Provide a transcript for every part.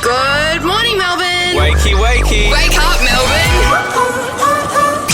Good morning, Melbourne. Wakey, wakey. Wake up, Melbourne.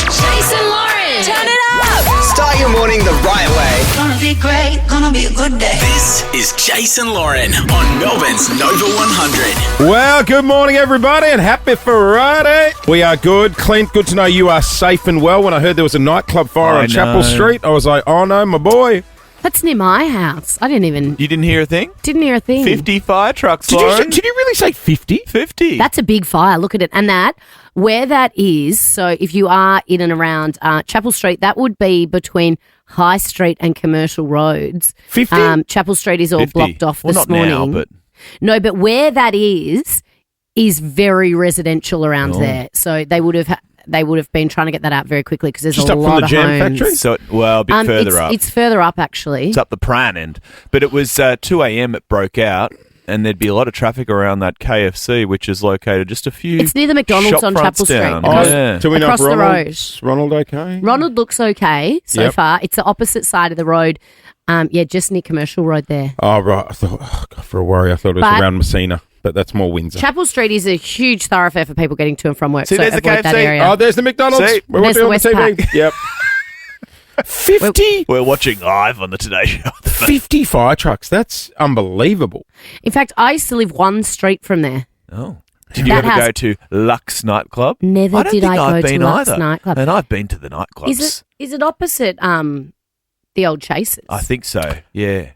Jase and Lauren. Turn it up. Start your morning the right way. Gonna be great, gonna be a good day. This is Jase and Lauren on Melbourne's Nova 100. Well, good morning, everybody, and happy Friday. We are good. Clint, good to know you are safe and well. When I heard there was a nightclub fire on Chapel Street, I was like, oh no, my boy. That's near my house. I didn't even... You didn't hear a thing? Didn't hear a thing. 50 fire trucks, Did Lauren. you really say 50? 50. That's a big fire. Look at it. And that, where that is, so if you are in and around Chapel Street, that would be between High Street and Commercial Roads. 50? Chapel Street is all 50. blocked off Well, this not now, morning. but... No, but where that is very residential around there. So they would have been trying to get that out very quickly because there's Just a up lot from the of jam homes. factory? So, well, a bit further up. It's further up, actually. It's up the Pran end. But it was 2 a.m. it broke out, and there'd be a lot of traffic around that KFC, which is located just a few It's near the McDonald's shop on fronts Chapel Street. down. Across- Yeah. Do we know if Across the Ronald's okay? Ronald looks okay so Yep. far. It's the opposite side of the road. Just near Commercial Road there. Oh, right. I thought, God, for a worry, I thought it was But- around Messina, but that's more Windsor. Chapel Street is a huge thoroughfare for people getting to and from work. See, so there's the avoid that KFC. area. Oh, there's the McDonald's. See? We're There's watching the on the Westpac. TV. Yep. 50? We're watching live on the Today Show. 50 fire trucks. That's unbelievable. In fact, I used to live one street from there. Oh. Did you That ever has- go to Lux nightclub? Never I don't did think I go I've to been Lux either. nightclub. And I've been to the nightclubs. Is it opposite the old Chases? I think so, yeah.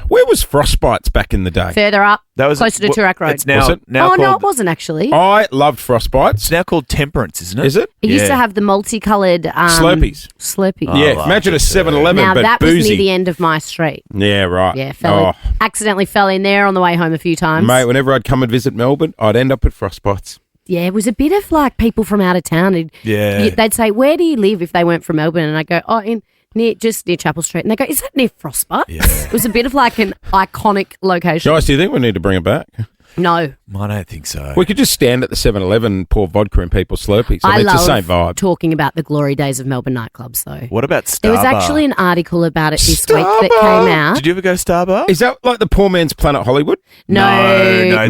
Where was Frostbites back in the day? Further up, That was closer to well, Toorak Road. It's now, Was it? now oh, called, no, it wasn't actually. I loved Frostbites. It's now called Temperance, isn't it? Is it? It used yeah. to have the multicoloured... Slurpees. Slurpees. Oh, Yeah, I imagine a like it. 7-Eleven, Now, but that was boozy. near the end of my street. Yeah, right. Yeah, accidentally fell in there on the way home a few times. Mate, whenever I'd come and visit Melbourne, I'd end up at Frostbites. Yeah, it was a bit of like people from out of town. Yeah. They'd say, where do you live if they weren't from Melbourne? And I go, just near Chapel Street. And they go, is that near Frostbite? Yeah. It was a bit of like an iconic location. Guys, do you think we need to bring it back? No. I don't think so. We could just stand at the 7-Eleven, pour vodka in people's Slurpees. I It's love the same vibe. talking about the glory days of Melbourne nightclubs, though. What about Starbar? There was actually an article about it this week that Starbar! came out. Did you ever go to Starbar? Is that like the poor man's Planet Hollywood? No,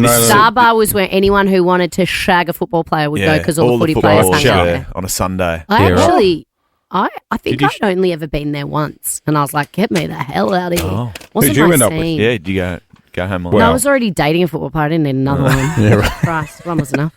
this is- Starbar was where anyone who wanted to shag a football player would go because all the footy players hung out there. on a Sunday. I Yeah, right. actually... I think Did you I'd only ever been there once. And I was like, get me the hell out of here. Oh. Wasn't Who'd you my end up with? scene. Yeah, did you go home on Well- No, I was already dating a football player. I didn't need another one. Yeah, right. Christ, one was enough.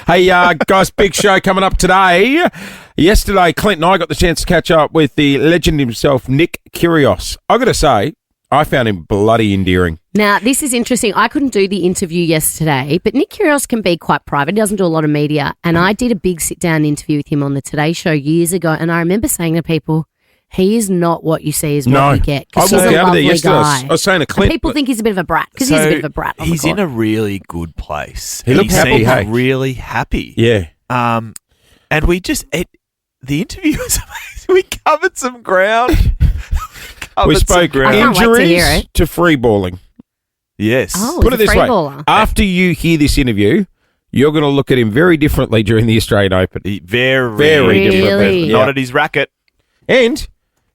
Hey, guys, big show coming up today. Yesterday, Clint and I got the chance to catch up with the legend himself, Nick Kyrgios. I got to say, I found him bloody endearing. Now, this is interesting. I couldn't do the interview yesterday, but Nick Kyrgios can be quite private. He doesn't do a lot of media. And I did a big sit-down interview with him on the Today Show years ago. And I remember saying to people, he is not what you see is what No, you get. I Because walked he's a out of there lovely yesterday. guy. I was saying to And Clint, people think he's a bit of a brat because he's a bit of a brat on He's the in court. a really good place. He looked happy, seemed hey? really happy. yeah. And we just the interview was amazing. We covered some ground. We spoke I can't wait to injuries hear it. to free balling. Yes. Oh, Put he's it a this free way. baller. After you hear this interview, you're going to look at him very differently during the Australian Open. Very, Very Really? differently. Not Yeah. at his racket. And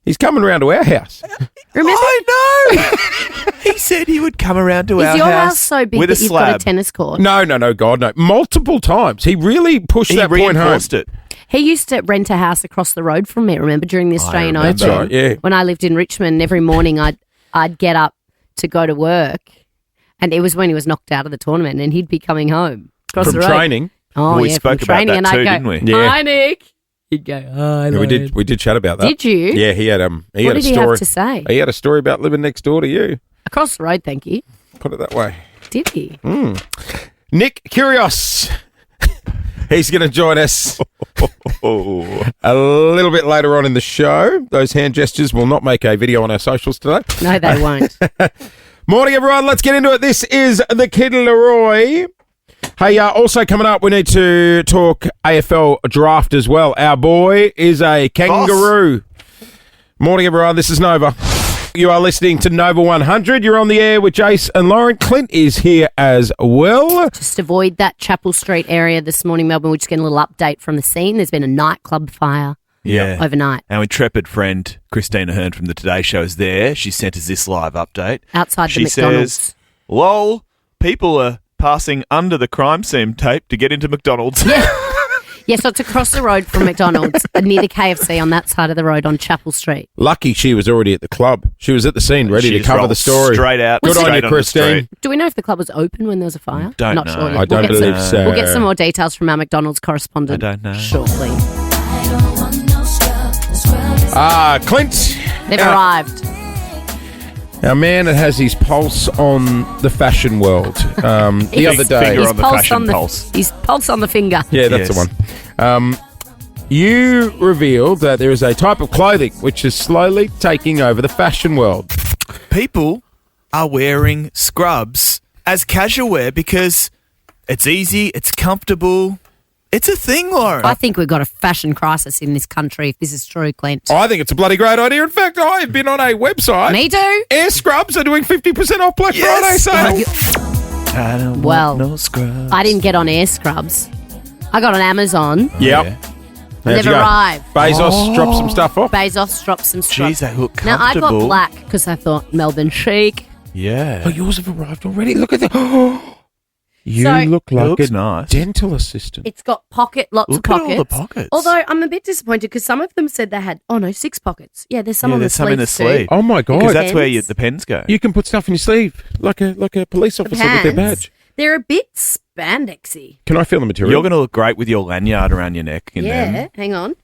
he's coming around to our house. Remember? I know. He said he would come around to our Is your house house so big with that a you've got a slab. tennis court? No, God, no. Multiple times. He really pushed He that point home. reinforced it. He used to rent a house across the road from me, remember, during the Australian remember. Open. That's right, yeah. When I lived in Richmond, every morning I'd get up to go to work, and it was when he was knocked out of the tournament, and he'd be coming home across From the road. training. Oh, We yeah, spoke from about training, that and too, I'd go, didn't we? Yeah. Hi, Nick. He'd go, hi, Yeah, we did chat about that. Did you? Yeah, he had What a did he story. have to say? He had a story about living next door to you. Across the road, thank you. Put it that way. Did he? Nick Kyrgios. He's going to join us a little bit later on in the show. Those hand gestures will not make a video on our socials today. No, they won't. Morning, everyone. Let's get into it. This is the Kid Leroy. Hey, also coming up, we need to talk AFL draft as well. Our boy is a kangaroo. Morning, everyone. This is Nova. You are listening to Nova 100. You're on the air with Jase and Lauren. Clint is here as well. Just avoid that Chapel Street area this morning, Melbourne. We're just getting a little update from the scene. There's been a nightclub fire Yeah. overnight Our intrepid friend Christina Hearn from the Today Show is there. She sent us this live update. outside She the McDonald's. says, "Lol, people are passing under the crime scene tape to get into McDonald's." Yeah, so it's across the road from McDonald's, near the KFC on that side of the road on Chapel Street. Lucky she was already at the club. She was at the scene, ready She to just cover rolled the story. Straight out. Good on straight you, onto the Christine. street. Do we know if the club was open when there was a fire? Don't Not know. sure yet. I don't believe so. We'll get some more details from our McDonald's correspondent. I don't know. Shortly. Clint. They've arrived. Our man that has his pulse on the fashion world. The other day. Finger His on the pulse fashion on the pulse. His pulse on the finger. Yeah, that's Yes. the one. You revealed that there is a type of clothing which is slowly taking over the fashion world. People are wearing scrubs as casual wear because it's easy, it's comfortable. It's a thing, Lauren. I think we've got a fashion crisis in this country if this is true, Clint. I think it's a bloody great idea. In fact, I've been on a website. Me too. Air scrubs are doing 50% off Black Yes. Friday sale. I don't Well, want no scrubs. I didn't get on Air Scrubs. I got on Amazon. Yep. Yeah. How'd They've you go? arrived. Bezos dropped some stuff off. Bezos dropped some stuff. Jeez, they look Now, I comfortable. got black because I thought Melbourne chic. Yeah. Oh, yours have arrived already. Look at that. You So- look like looks a nice. dental assistant. It's got lots Look of at all pockets. the pockets. Although I'm a bit disappointed because some of them said they had, 6 pockets. Yeah, there's some Yeah, on the there's some in the sleeves sleeve. too. Oh my Because god! that's where Pens. the pens go. You can put stuff in your sleeve like a police The officer with their pants, badge. they're a bit spandexy. Can I feel the material? You're going to look great with your lanyard around your neck. In Yeah, them. hang on.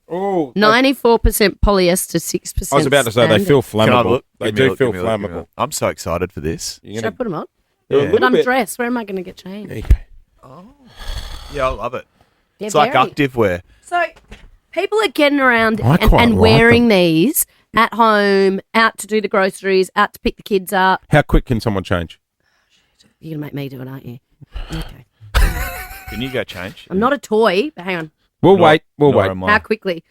Oh, 94% polyester, 6% I was about to say they spandex. feel Can I flammable. look? They Give me a do look, feel give me a look, give me a flammable. look. I'm so excited for this. You're Should I gonna- put them on? they're a Yeah. little But I'm bit- dressed. Where am I going to get changed? There you go. Yeah, I love it. They're It's like very- active wear. So people are getting around I quite and like wearing these at home, out to do the groceries, out to pick the kids up. How quick can someone change? You're going to make me do it, aren't you? Okay. Can you go change? I'm not a toy, but hang on. We'll Nor- wait. We'll nor wait. am I. How quickly?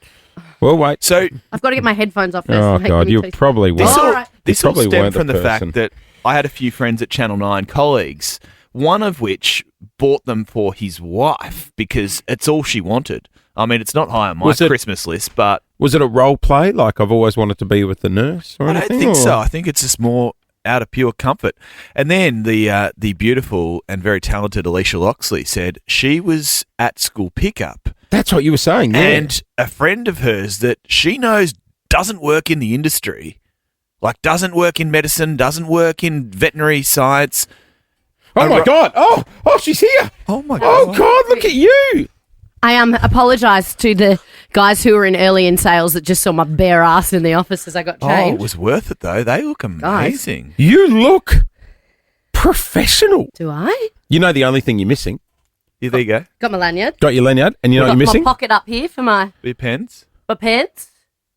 We'll wait. So I've got to get my headphones off first. Oh Hey, god, let me you tell probably this won't. all all, right. this all probably stemmed weren't from the the person. fact that I had a few friends at Channel 9, colleagues, one of which bought them for his wife because it's all she wanted. I mean, it's not high on my Was it- Christmas list, but Was it a role play? Like I've always wanted to be with the nurse or I don't anything? think or- so. I think it's just more out of pure comfort. And then the beautiful and very talented Alicia Loxley said she was at school pickup That's what you were saying. Yeah. and a friend of hers that she knows doesn't work in the industry, like doesn't work in medicine, doesn't work in veterinary science. oh my god! Oh, she's here! Oh my Oh god! Look at you! I apologise to the guys who were in early in sales that just saw my bare ass in the office as I got Oh, changed. it was worth it though. They look amazing. You look professional. Do I? You know the only thing you're missing. Yeah, there you go. Got my lanyard. Got your lanyard, and you know what Got you're missing. my pocket up here for my Your pens. pants.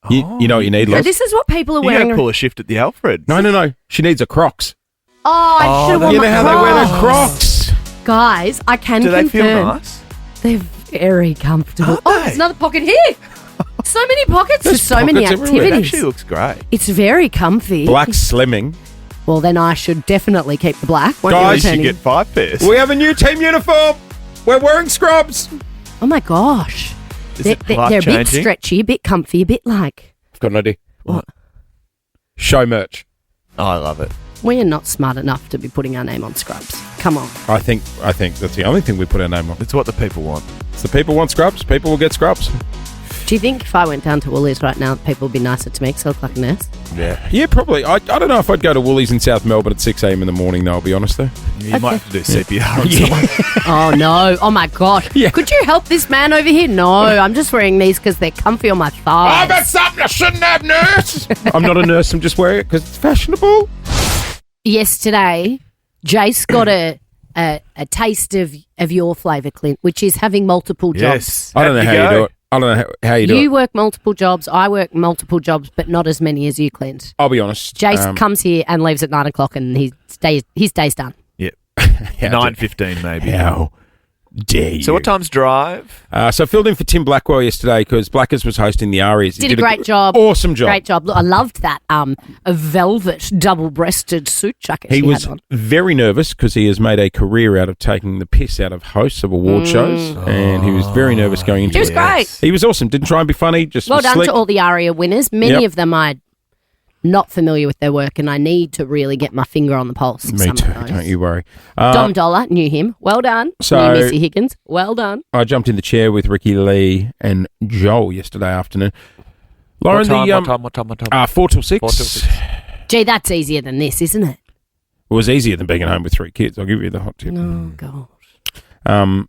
You know what you need, So Loz? this is what people are You wearing. go pull a shift at the Alfred. No. She needs a Crocs. Oh, I should have worn You my know how they wear Crocs. their Crocs? Guys, I can Do they confirm feel nice? they're very comfortable. Are Oh, they? there's another pocket here. So many pockets for There's so many pockets everywhere. It activities. actually looks great. It's very comfy. Black slimming. Well, then I should definitely keep the black. Won't be Guys, You should returning. get 5 pairs. We have a new team uniform. We're wearing scrubs. Oh my gosh. Is They're, it they're, life they're a bit changing? stretchy, a bit comfy, a bit like. I've got an idea. What? Show merch. Oh, I love it. We are not smart enough to be putting our name on scrubs. Come on. I think that's the only thing we put our name on. It's what the people want. If the people want scrubs, people will get scrubs. Do you think if I went down to Woolies right now, people would be nicer to me because I look like a nurse? Yeah, probably. I don't know if I'd go to Woolies in South Melbourne at 6 a.m. in the morning, though, I'll be honest, though. You might have to do CPR on someone. Oh, no. Oh, my gosh. Yeah. Could you help this man over here? No, I'm just wearing these because they're comfy on my thighs. something I shouldn't have, nurse. I'm not a nurse, I'm just wearing it because it's fashionable. Yesterday, Jase got a taste of your flavour, Clint, which is having multiple jobs. Yes. I don't know how you do it. I don't know how you do You it. work multiple jobs. I work multiple jobs, but not as many as you, Clint. I'll be honest. Jase comes here and leaves at 9 o'clock, and his day's done. Yep. how 9:15 maybe. How Dare you? So what time's drive? So I filled in for Tim Blackwell yesterday because Blackers was hosting the Arias. He Did a great job. Awesome job. Great job. Look, I loved that a velvet double-breasted suit jacket He she was had on. very nervous because he has made a career out of taking the piss out of hosts of award shows, and he was very nervous going into He was it. great. He was awesome. Didn't try and be funny. Just Well was done slick. to all the ARIA winners. Many Yep. of them I'm not familiar with their work, and I need to really get my finger on the pulse of Me some too. of those. Don't you worry. Dom Dollar, knew him. Well done. So- Knew Missy Higgins. Well done. I jumped in the chair with Ricky Lee and Joel yesterday afternoon. Lauren, What time? 4 till 6. 4 till 6. Gee, that's easier than this, isn't it? It was easier than being at home with 3 kids. I'll give you the hot tip. Oh, God.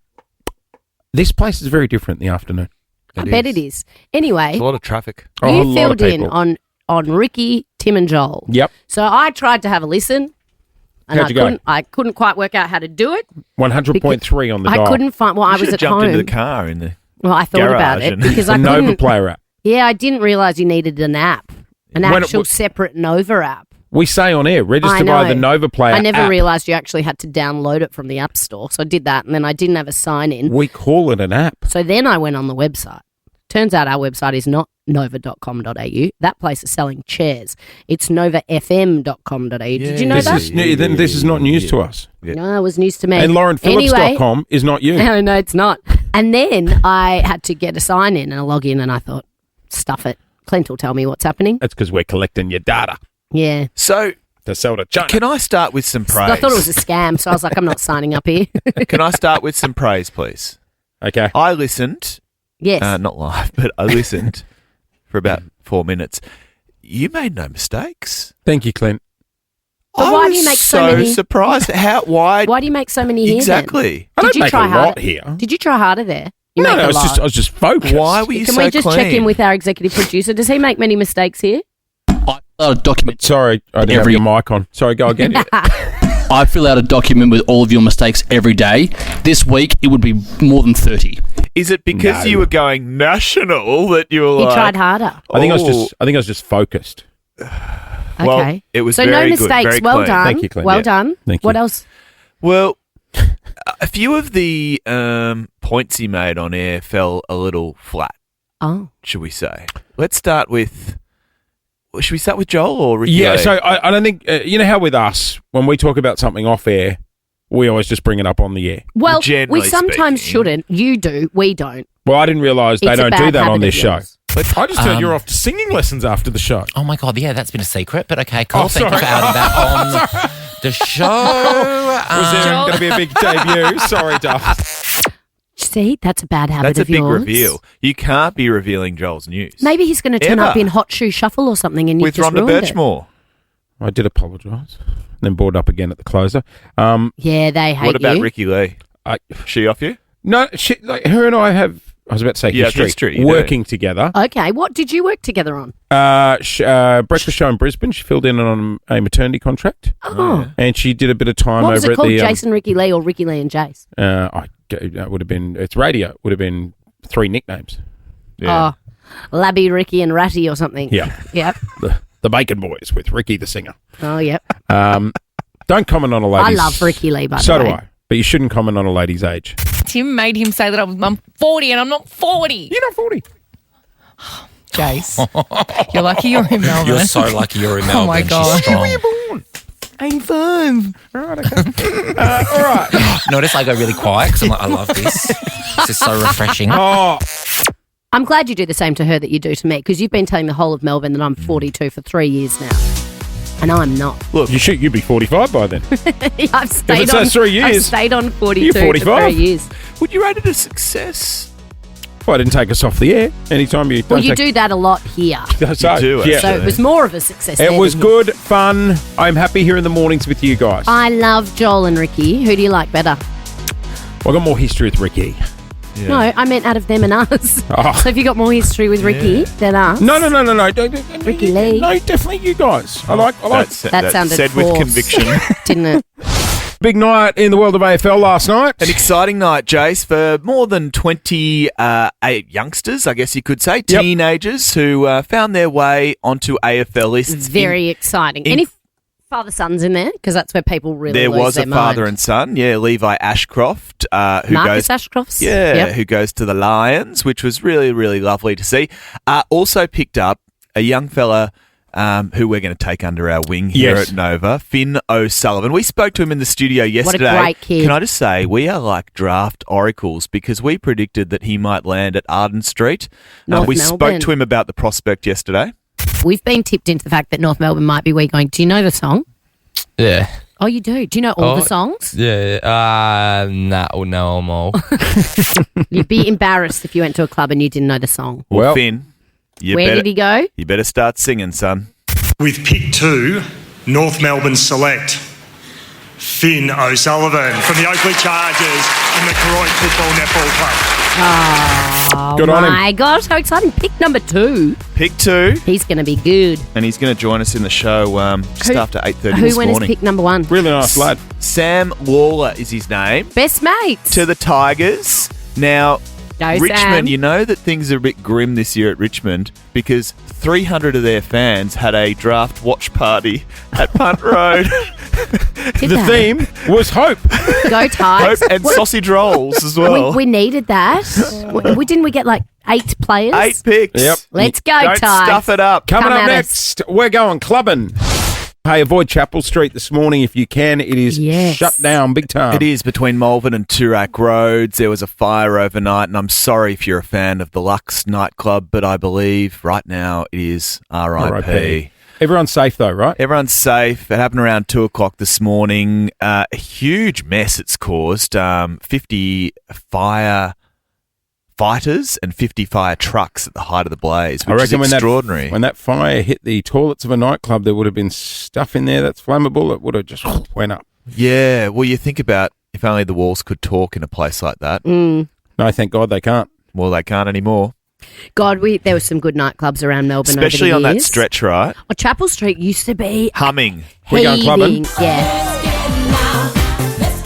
This place is very different in the afternoon. I bet it is. Anyway, There's a lot of traffic. Oh, a you lot of filled in people. on Ricky, Tim, and Joel. Yep. So I tried to have a listen, and How'd you go? I couldn't quite work out how to do it. 100.3 on the I dial. couldn't find. Well, You I was should at have jumped home. into the car in the. Well, I thought about garage it and- because The I Nova couldn't. Player app. Yeah, I didn't realise you needed an app, an When it actual was- separate Nova app. We say on air, register I via know. the Nova Player I never app. realised you actually had to download it from the App Store. So I did that, and then I didn't have a sign in. We call it an app. So then I went on the website. Turns out our website is not nova.com.au. That place is selling chairs. It's novafm.com.au. Did you know This that? is this is not news to us. No, it was news to me. And LaurenPhillips.com Anyway, is not you. no, it's not. And then I had to get a sign in and a login, and I thought, stuff it. Clint will tell me what's happening. That's because we're collecting your data Yeah. So, to sell to China. can I start with some praise? I thought it was a scam, so I was like, I'm not signing up here. Can I start with some praise, please? Okay. I listened, Yes. not live, but I listened for about 4 minutes. You made no mistakes. Thank you, Clint. But I why do was you make so many- surprised. Why Why do you make so many here then? exactly? I Did don't you make try a harder? lot here. Did you try harder there? You No, make no, a I was lot. just focused. Why were you Can so we just clean? check in with our executive producer? Does he make many mistakes here? I fill out a document. Sorry, I didn't have your mic on. Sorry, go again. I fill out a document with all of your mistakes every day. This week, it would be more than 30. Is it because No. you were going national that you were He like, tried harder. I think I Oh. was just focused. Well, Okay. it was so very no good, mistakes. very Well clean. done. Thank you, Clint. Well Yeah. done. Thank What you. else? Well, a few of the points he made on air fell a little flat, Oh. should we say? Let's start with. Should we start with Joel or Ricky? Yeah, Lee? so I don't think, you know how with us, when we talk about something off air, we always just bring it up on the air. Well, Generally we sometimes speaking. shouldn't. You do. We don't. Well, I didn't realise they It's a don't do bad that on habit this of show. yours. I just heard you're off to singing lessons after the show. Oh my God, yeah, that's been a secret, but okay, cool. Oh, Thank you sorry. for adding that on the show. Was there going to be a big debut? Sorry, Duff. See, that's a bad habit That's a of big yours. reveal. You can't be revealing Joel's news. Maybe he's going to turn Ever. up in Hot Shoe Shuffle or something, and you've with just Rhonda ruined it. Birchmore. I did apologise. Then bored up again at the closer. Yeah, they hate What about you. Ricky Lee? I, She off you? no, like, her and I have, I was about to say Yeah, history, history, you do. working together. Okay, what did you work together on? Breakfast show in Brisbane. She filled in on a maternity contract, Oh, and she did a bit of time what was over it at called? the. Jason, Ricky Lee, or Ricky Lee and Jase? That would have been, it's radio. Would have been 3 nicknames. Oh, Labby, Ricky, and Ratty, or something. Yeah, Yep. the Bacon Boys with Ricky the singer. Oh, yep. Don't comment on a I lady's. love Ricky Lee, by So the do way. I. But you shouldn't comment on a lady's age. Tim made him say that I'm 40 and I'm not 40. You're not 40. Jase, you're lucky you're in Melbourne. You're so lucky you're in Melbourne. Oh my She's God. strong. I'm 5. All right, okay. All right. Notice I go really quiet because I'm like, I love this. This is so refreshing. Oh, I'm glad you do the same to her that you do to me, because you've been telling the whole of Melbourne that I'm 42 for 3 years now. And I'm not. you'd be 45 by then. I've stayed it on. says 3 years, I've stayed on 42 you're for 45. 3 years. Would you rate it a success? Well, I didn't take us off the air. Anytime you Well, don't you take- do that a lot here. So, You do, yeah. So it was more of a success. It there was than good fun. I'm happy here in the mornings with you guys. I love Joel and Ricky. Who do you like better? I've got more history with Ricky. Yeah. No, I meant out of them and us. Oh. So have you got more history with Ricky than us? No. Ricky Lee. No, definitely you guys. I like. That sounded said with forced. conviction. Didn't it? Big night in the world of AFL last night. An exciting night, Jase, for more than 28 youngsters, I guess you could say, teenagers who found their way onto AFL lists. Very exciting. in- Any father-son's in there because that's where people really There lose was their a father mind. and son, Levi Ashcroft, who Marcus goes, Ashcroft's. yeah, Yep. who goes to the Lions, which was really, really lovely to see. Also picked up a young fella who we're going to take under our wing here Yes. at Nova, Finn O'Sullivan. We spoke to him in the studio yesterday. great kid. Can I just say, we are like draft oracles because we predicted that he might land at Arden Street. North We Melbourne. spoke to him about the prospect yesterday. We've been tipped into the fact that North Melbourne might be where you're going. Do you know the song? Yeah. Oh, you do? Do you know all the songs? Yeah. Nah, I'll know them all. You'd be embarrassed if you went to a club and you didn't know the song. Well, Well- Finn, Where did he go? You better start singing, son. With pick 2, North Melbourne select Finn O'Sullivan from the Oakley Chargers and the Croydon Football Netball Club. Oh, Good on him. my gosh, how exciting. Pick number 2. Pick 2, He's going to be good. and he's going to join us in the show just Who- after 8:30 Who this went as morning. pick number 1? Really nice lad. Sam Lawler is his name. Best mates. To the Tigers. Now, Go, Richmond, Sam. you know that things are a bit grim this year at Richmond because 300 of their fans had a draft watch party at Punt Road. Did The that. theme was hope. Go Tigers. and sausage rolls as well. We needed that. Didn't we get like 8 players? 8 picks. Yep. Let's go, Don't Tigers. stuff it up. Coming Come up at next, we're going clubbing. Hey, avoid Chapel Street this morning if you can. It is Yes. shut down big time. It is between Malvern and Toorak Roads. There was a fire overnight, and I'm sorry if you're a fan of the Lux nightclub, but I believe right now it is RIP. Everyone's safe though, right? Everyone's safe. It happened around 2 o'clock this morning. A huge mess it's caused. 50 firefighters and 50 fire trucks at the height of the blaze, which is extraordinary. When that fire hit the toilets of a nightclub, there would have been stuff in there that's flammable. It would have just went up. Yeah, well, you think about if only the walls could talk in a place like that. Mm. No, thank God they can't. Well, they can't anymore. God, there were some good nightclubs around Melbourne Especially over the on years. that stretch, right? Oh, Chapel Street used to be Humming. We going clubbing? heaving. Yeah.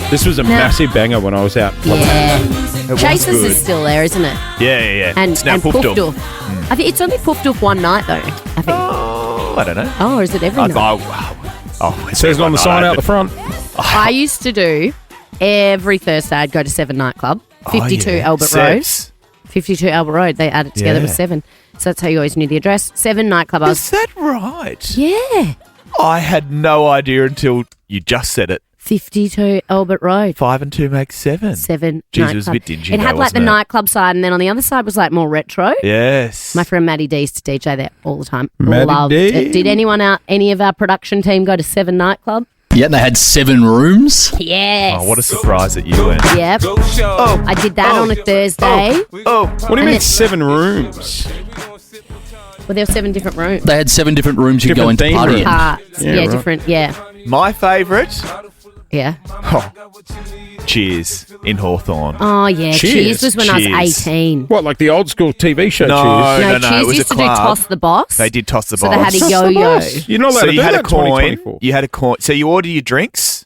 This was a massive banger when I was out clubbing. Yeah. It was Chases good. is still there, isn't it? Yeah. And It's now and Poofdorf. Poofdorf. I think it's only Poofdorf one night though. I think. Oh, I don't know. Oh, or is it every night? It says it on the sign out the front. I used to do every Thursday. I'd go to 7 nightclub, 52 Albert Road. 52 Albert Road. They added together with 7. So that's how you always knew the address. 7 nightclub. Is that right? Yeah. I had no idea until you just said it. 52 Albert Road. 5 and 2 makes 7. 7 Jeez, nightclub. it was a bit dingy It though, had like the wasn't it? nightclub side, and then on the other side was like more retro. Yes. My friend Maddie D used to DJ there all the time. Maddie Loved D. it. Did any of our production team go to 7 nightclub? Yeah, and they had 7 rooms. Yes. Oh, what a surprise that you went. Yep. Oh, I did that on a Thursday. oh. What do you And mean it- 7 rooms? Well, there were 7 different rooms. They had 7 different rooms you go Different into theme party rooms. in. Parts. Yeah, Yeah, right. different. Yeah. My favourite, Yeah. Cheers in Hawthorne. Oh, yeah. Cheers. Cheers was when I was Cheers. 18. What, like the old school TV show No. Cheers? No, it Cheers was used a to do club. Toss the Boss. They did toss the So box. they had a Toss the yo-yo. boss. You're not allowed So to you do had that a in coin. 2024. You had a coin. So you order your drinks.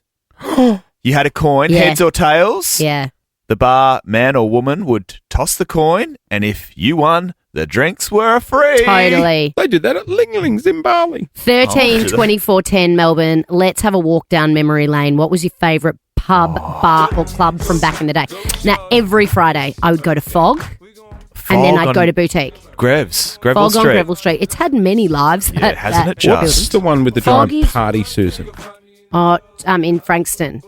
You had a coin, Yeah. heads or tails. Yeah. The bar man or woman would toss the coin, and if you won, the drinks were free. Totally. They did that at Ling Ling's in Bali. 13, did they? 24, 10, Melbourne. Let's have a walk down memory lane. What was your favourite pub, bar, or club from back in the day? Now, every Friday, I would go to Fog, and then I'd on go to Boutique. Greville Fog on Street. Greville Street. It's had many lives. Yeah, that- hasn't that it just? building. What's the one with the Foggy's- giant party, Susan? Oh, in Frankston.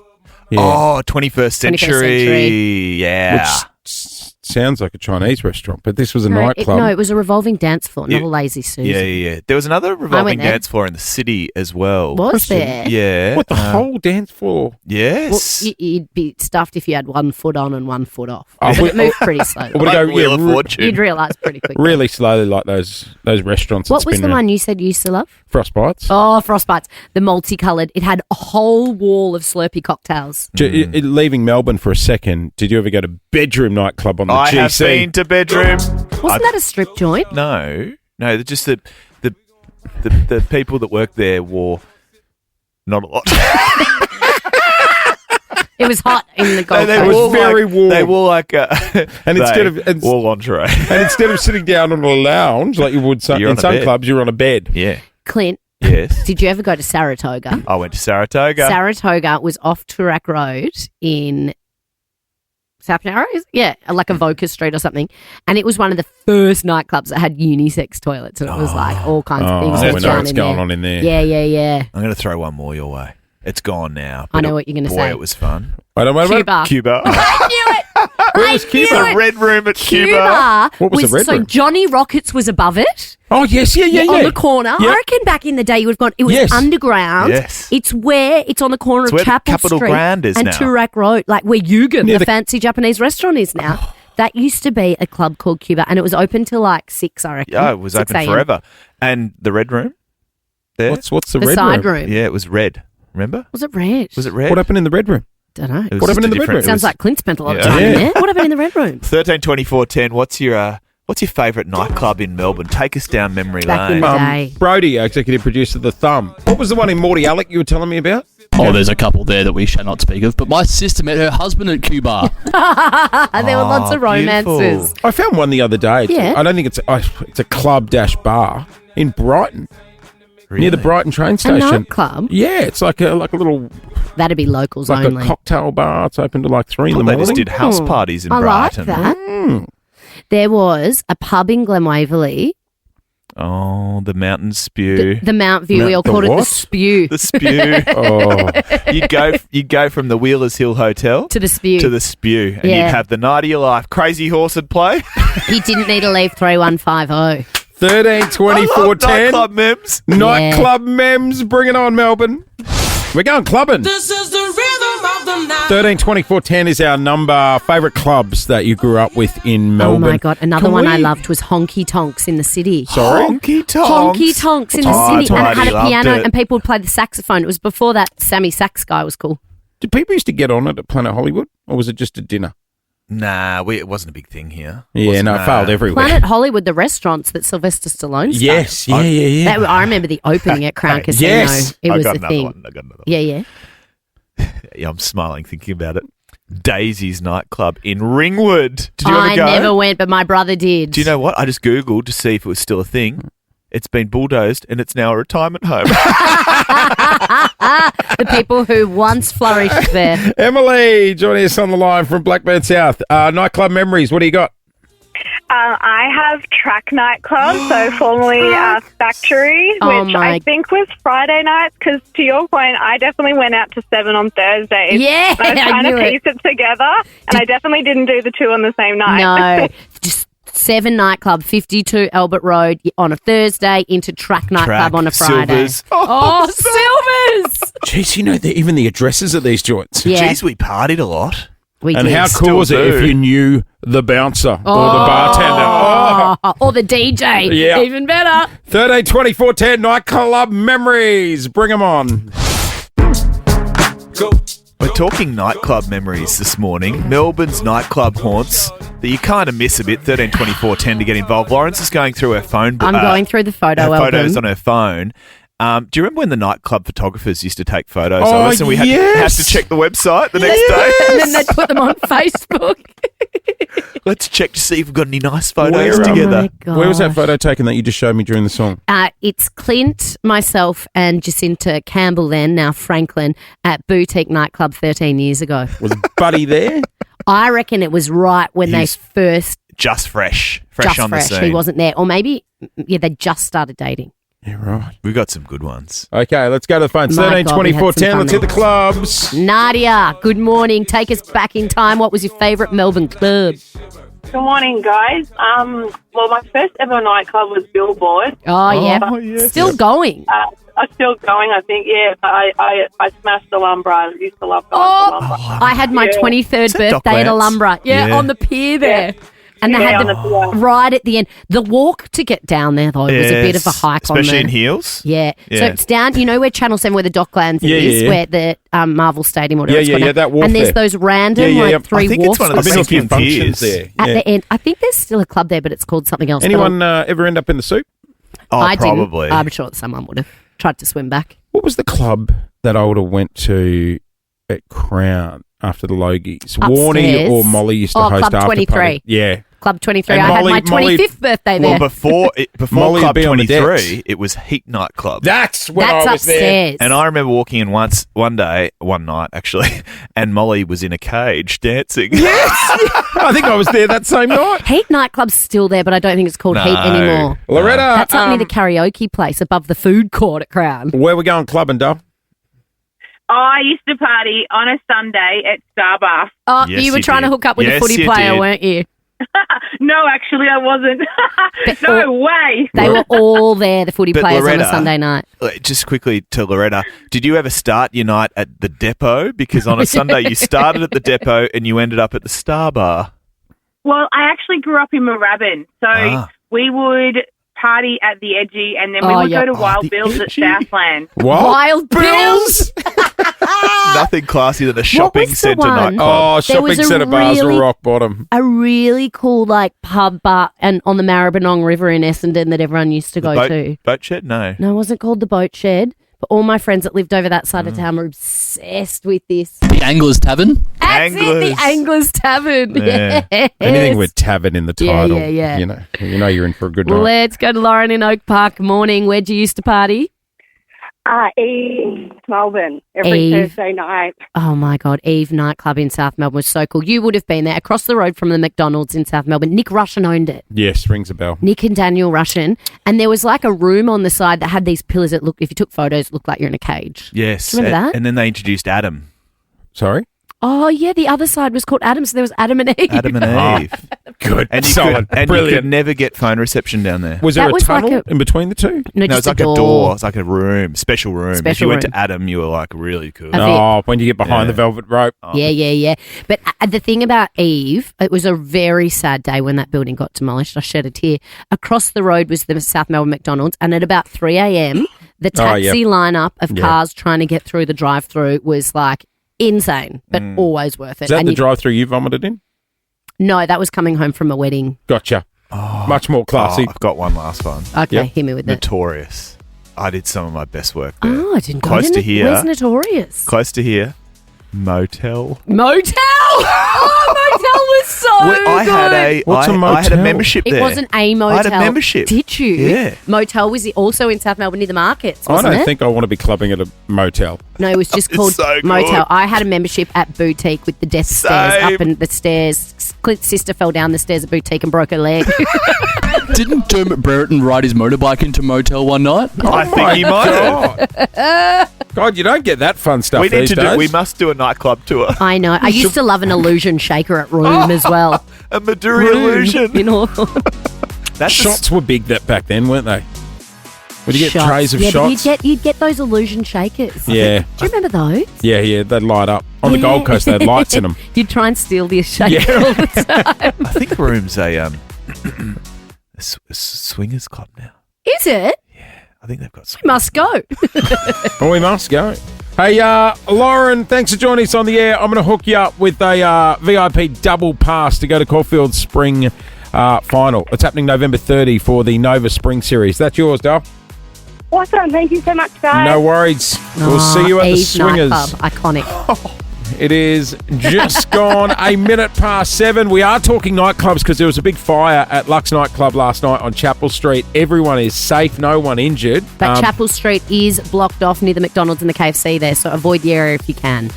Yeah. Oh, 21st century. 21st century. Yeah. Which sounds like a Chinese restaurant, but this was a No, nightclub. it was a revolving dance floor, not Yeah. a lazy Susan. Yeah. There was another revolving there. dance floor in the city as well. Was there? Yeah. What, the whole dance floor? Well, Yes. you'd be stuffed if you had 1 foot on and 1 foot off. Oh, But we- it moved pretty slowly. Would it Like go, Wheel of re- Fortune. You'd realise pretty quickly. really slowly like those restaurants. What that was spin the around. one you said you used to love? Frostbites. Oh, Frostbites. The multicoloured. It had a whole wall of Slurpee cocktails. Leaving Melbourne for a second, did you ever go to Bedroom nightclub on the I GC? have been to bedroom. Wasn't that a strip joint? No, they're just the people that work there wore not a lot. It was hot in the Gold They It was Coast. wore very like, warm. They wore like And instead of- wore lingerie. And instead of sitting down on a lounge like you would You're in on a some bed. clubs, you're on a bed. Yeah. Clint, Yes. Did you ever go to Saratoga? I went to Saratoga. Saratoga was off Toorak Road in South Narrows. Yeah, like Avoca Street or something. And it was one of the first nightclubs that had unisex toilets. And it was like all kinds of things. we was know down what's in going there. on in there. Yeah. I'm going to throw one more your way. It's gone now. I know what you're going to say. Boy, it was fun. I don't know about Cuba. Cuba. I knew it. Where was Cuba? The Red Room at Cuba. Cuba. What was the Red so Room? Johnny Rockets was above it. Oh, yes, yeah. On the corner. Yep. I reckon back in the day you would have gone, it was Yes. underground. Yes. It's on the corner It's of where the Chapel Capitol Street Grand is and now. Toorak Road, like where Yugen, Near the the- fancy Japanese restaurant, is now. That used to be a club called Cuba, and it was open till like 6, I reckon. Yeah, it was 6 open a.m. forever. And the Red Room there? What's the The Red side Room? room. Yeah, it was red. Remember? Was it red? Was it red? What happened in the Red Room? Don't know. It was What just happened in a the Red different- Room? it Sounds was- like Clint spent a lot of Yeah. time in Yeah. there. What happened in the red room? 13, 24, 10. What's your favourite nightclub in Melbourne? Take us down memory Back lane. in the day. Brody, executive producer of The Thumb. What was the one in Morty Alec you were telling me about? Oh, there's a couple there that we shall not speak of. But my sister met her husband at Cuba. There were lots of beautiful. romances. I found one the other day. Yeah. I don't think it's a club-bar in Brighton. Near the Brighton train A station. nightclub? Yeah, it's like a little That'd be locals like only. a cocktail bar. It's open to like 3 in the They morning. just did house parties in I Brighton. like that. There was a pub in Glen Waverley, Oh, the mountain spew. the Mount View. We all The called it the what? Spew. The spew. Oh, You'd go from the Wheelers Hill Hotel To the Spew. to the spew, and Yeah. you'd have the night of your life. Crazy Horse would play. He didn't need to leave 3150. 13, 24, 10. Nightclub memes. Nightclub memes. Bring it on, Melbourne. We're going clubbing. This is the rhythm of the night. 13, 24, 10 is our number. Favourite clubs that you grew up with in Melbourne. Oh my God. Another Can one I we- loved was Honky Tonks in the city. Sorry? Honky tonks. Honky Tonks in the Oh, city. And it had bloody a loved piano it. and people would play the saxophone. It was before that Sammy Sax guy was cool. Did people used to get on it at Planet Hollywood? Or was it just a dinner? Nah, it wasn't a big thing here. Yeah, no, it failed everywhere. Planet Hollywood, the restaurants that Sylvester Stallone started. Yes, yeah. That, I remember the opening at Crown Casino. Yes. It was I got a another thing. one. I got another Yeah, yeah. one. Yeah, I'm smiling thinking about it. Daisy's nightclub in Ringwood. Did you ever I go? never went, but my brother did. Do you know what? I just Googled to see if it was still a thing. It's been bulldozed and it's now a retirement home. The people who once flourished there. Emily, joining us on the line from Blackburn South. Nightclub memories, what do you got? I have Track Nightclub, so formerly Factory, Oh which my- I think was Friday nights, because to your point, I definitely went out to 7 on Thursdays. Yeah, And I was I trying to knew it. piece it together, and I definitely didn't do the 2 on the same night. No, just 7 nightclub, 52 Albert Road on a Thursday into Track nightclub on a Friday. Silvers. Oh, Silvers! Jeez, you know even the addresses of these joints. Yeah, Jeez, we partied a lot. we And did. how cool Still was it if do. you knew the bouncer or the bartender? Oh. Or the DJ. Yeah. Even better. 13, 24, 10, nightclub memories. Bring them on. We're talking nightclub memories this morning. Melbourne's nightclub haunts that you kind of miss a bit. 13, 24, 10 to get involved. Lawrence is going through her phone. I'm going through the photo her album. photos on her phone. Do you remember when the nightclub photographers used to take photos Oh, of us and we had yes. to check the website the next day? And then they'd put them on Facebook. Let's check to see if we've got any nice photos Where, together. Where was that photo taken that you just showed me during the song? It's Clint, myself, and Jacinta Campbell then, now Franklin, at Boutique Nightclub 13 years ago. Was Buddy there? I reckon it was right when He's they first, Just fresh just on fresh, the scene. he wasn't there. Or maybe, they just started dating. Yeah, right. We've got some good ones. Okay, let's go to the phone. My 13, God, we had 24, some 10. fun Let's hit the there. clubs. Nadia, good morning. Take us back in time. What was your favourite Melbourne club? Good morning, guys. Well, my first ever nightclub was Billboard. Oh, yeah. yes. Still going. I'm still going, I think, yeah. But I smashed Alhambra. I used to love going to Alhambra. I had my Yeah. 23rd Is that birthday at Docklands? Alhambra. Yeah, Yeah. on the pier there. And they Yeah, had on the pier. right at the end. The walk to get down there, though, was a bit of a Yes, hike on especially there. in heels. Yeah. So Yeah. it's down, you know where Channel 7, where the Docklands Yeah, is, yeah. where the Marvel Stadium or whatever Yeah, it's yeah, called yeah, now. that wharf And there's there. those random, Yeah, yeah, yeah. three I think it's wharfs one of I've the been to a few second functions tiers. there. at the end. I think there's still a club there, but it's called something else. But Anyone ever end up in the soup? Oh, I probably. didn't. I'm sure that someone would have tried to swim back. What was the club that I would have went to at Crown after the Logies? Warnie Upstairs. or Molly used to Oh, host Club after 23. party. Yeah. Club 23. And I Molly- had my 25th birthday there. Well, before Molly Club would be on the 23, it was Heat nightclub. That's when That's I was there. upstairs. And I remember walking in one night actually, and Molly was in a cage dancing. I think I was there that same night. Heat nightclub's still there, but I don't think it's called Heat No. anymore. Loretta, That's up near the karaoke place above the food court at Crown. where we going clubbing, Dub? I used to party on a Sunday at Starbucks. Oh, Yes, you were you trying to did. hook up with a Yes, footy you player, did. weren't you? No, actually, I wasn't. No way. They were all there, the footy But players, on Loretta- a Sunday night. Just quickly to Loretta, did you ever start your night at the depot? Because on a Sunday you started at the depot and you ended up at the Star Bar. Well, I actually grew up in Moorabbin, so we would party at the Edgy, and then we Oh, would yeah. go to Wild the Bill's at Edgy. Southland. What? Wild Bills! Nothing classier than a shopping was the centre one? nightclub. Oh, There shopping was a centre bars really- are rock bottom. A really cool, like, pub bar and on the Maribyrnong River in Essendon that everyone used to go to. Boat shed? No. No, it wasn't called the Boat Shed, but all my friends that lived over that side of town were obsessed with this. The Anglers Tavern. That's it, Anglers. the Anglers Tavern. Yeah. Yes. Anything with tavern in the Yeah, title. yeah. You know you're in for a good night. Let's go to Lauren in Oak Park. Morning. Where'd you used to party? Eve, Melbourne, every Eve. Thursday night. Oh my God, Eve nightclub in South Melbourne was so cool. You would have been there across the road from the McDonald's in South Melbourne. Nick Russian owned it. Yes, rings a bell. Nick and Daniel Russian. And there was like a room on the side that had these pillars that looked, if you took photos, it looked like you're in a cage. Yes. Do you remember that? And then they introduced Adam. Sorry? Oh yeah, the other side was called Adam, so there was Adam and Eve. Adam and Eve. Good. And you Solid. could, and you Brilliant. could never get phone reception down there. Was there That a was like tunnel a- in between the two? No, No, just it's like a door. It's like a room, special room. If Special you went room. to Adam, you were like really cool. A Oh, when you get behind Yeah. the velvet rope. Yeah. But the thing about Eve, it was a very sad day when that building got demolished. I shed a tear. Across the road was the South Melbourne McDonald's, and at about 3 a.m., the Oh, yeah. taxi lineup of Yeah. cars trying to get through the drive-through was like insane, but always worth it. Is that And the you- drive-through you vomited in? No, that was coming home from a wedding. Gotcha. Much more classy. I've got one last one. Okay, Yep. hit me with it. Notorious. I did some of my best work there. Oh, I didn't go Close to here. Where's Notorious? Close to here. Motel. Motel! Oh, Motel was so I had good. What's a I had a motel? membership It there. wasn't a motel. I had a membership. Did you? Yeah. Motel was also in South Melbourne near the markets, I wasn't don't it? think I want to be clubbing at a motel. No, it was just It's called so good. Motel. I had a membership at Boutique with the desk stairs Same. up and the stairs. Clint's sister fell down the stairs at Boutique and broke her leg. Didn't Dermot Brereton ride his motorbike into Motel one night? I think he might have. God. God, you don't get that fun stuff We need these to days. do. We must do a nightclub tour. I know. I used to love an illusion shaker at Room as well. A Maduri Room illusion. in Hawthorne. That's a Shots were big back then, weren't they? Would you get Shots. trays of yeah, but shots? you'd get those illusion shakers. Yeah. Do you remember those? Yeah, they'd light up. On the Yeah. Gold Coast, they had lights in them. You'd try and steal the shaker Yeah. all the time. I think Room's a swingers club now. Is it? I think they've got. We must go. Well, we must go. Hey, Lauren, thanks for joining us on the air. I'm going to hook you up with a VIP double pass to go to Caulfield's Spring Final. It's happening November 30 for the Nova Spring Series. That's yours, Dal. Awesome. Thank you so much, guys. No worries. We'll see you at the Eve Swingers. nightclub. Iconic. It is just gone a minute past 7. We are talking nightclubs because there was a big fire at Lux Nightclub last night on Chapel Street. Everyone is safe, no one injured. But Chapel Street is blocked off near the McDonald's and the KFC there, so avoid the area if you can.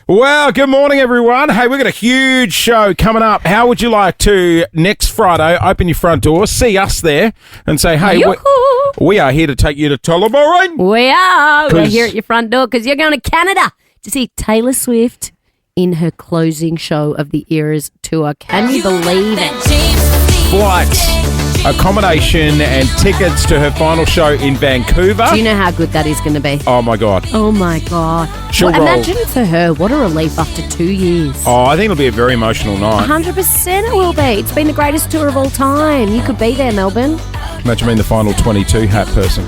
Well, good morning, everyone. Hey, we've got a huge show coming up. How would you like to, next Friday, open your front door, see us there, and say, hey, we are here to take you to Tullamarine. We are. We're 'Cause- here at your front door because you're going to Canada to see Taylor Swift in her closing show of the Eras tour. Can you believe it? Flights, accommodation, and tickets to her final show in Vancouver. Do you know how good that is going to be? Oh, my God. Oh, my God. She'll roll. Imagine for her, what a relief after 2 years. Oh, I think it'll be a very emotional night. 100% it will be. It's been the greatest tour of all time. You could be there, Melbourne. Imagine being the final 22 hat person.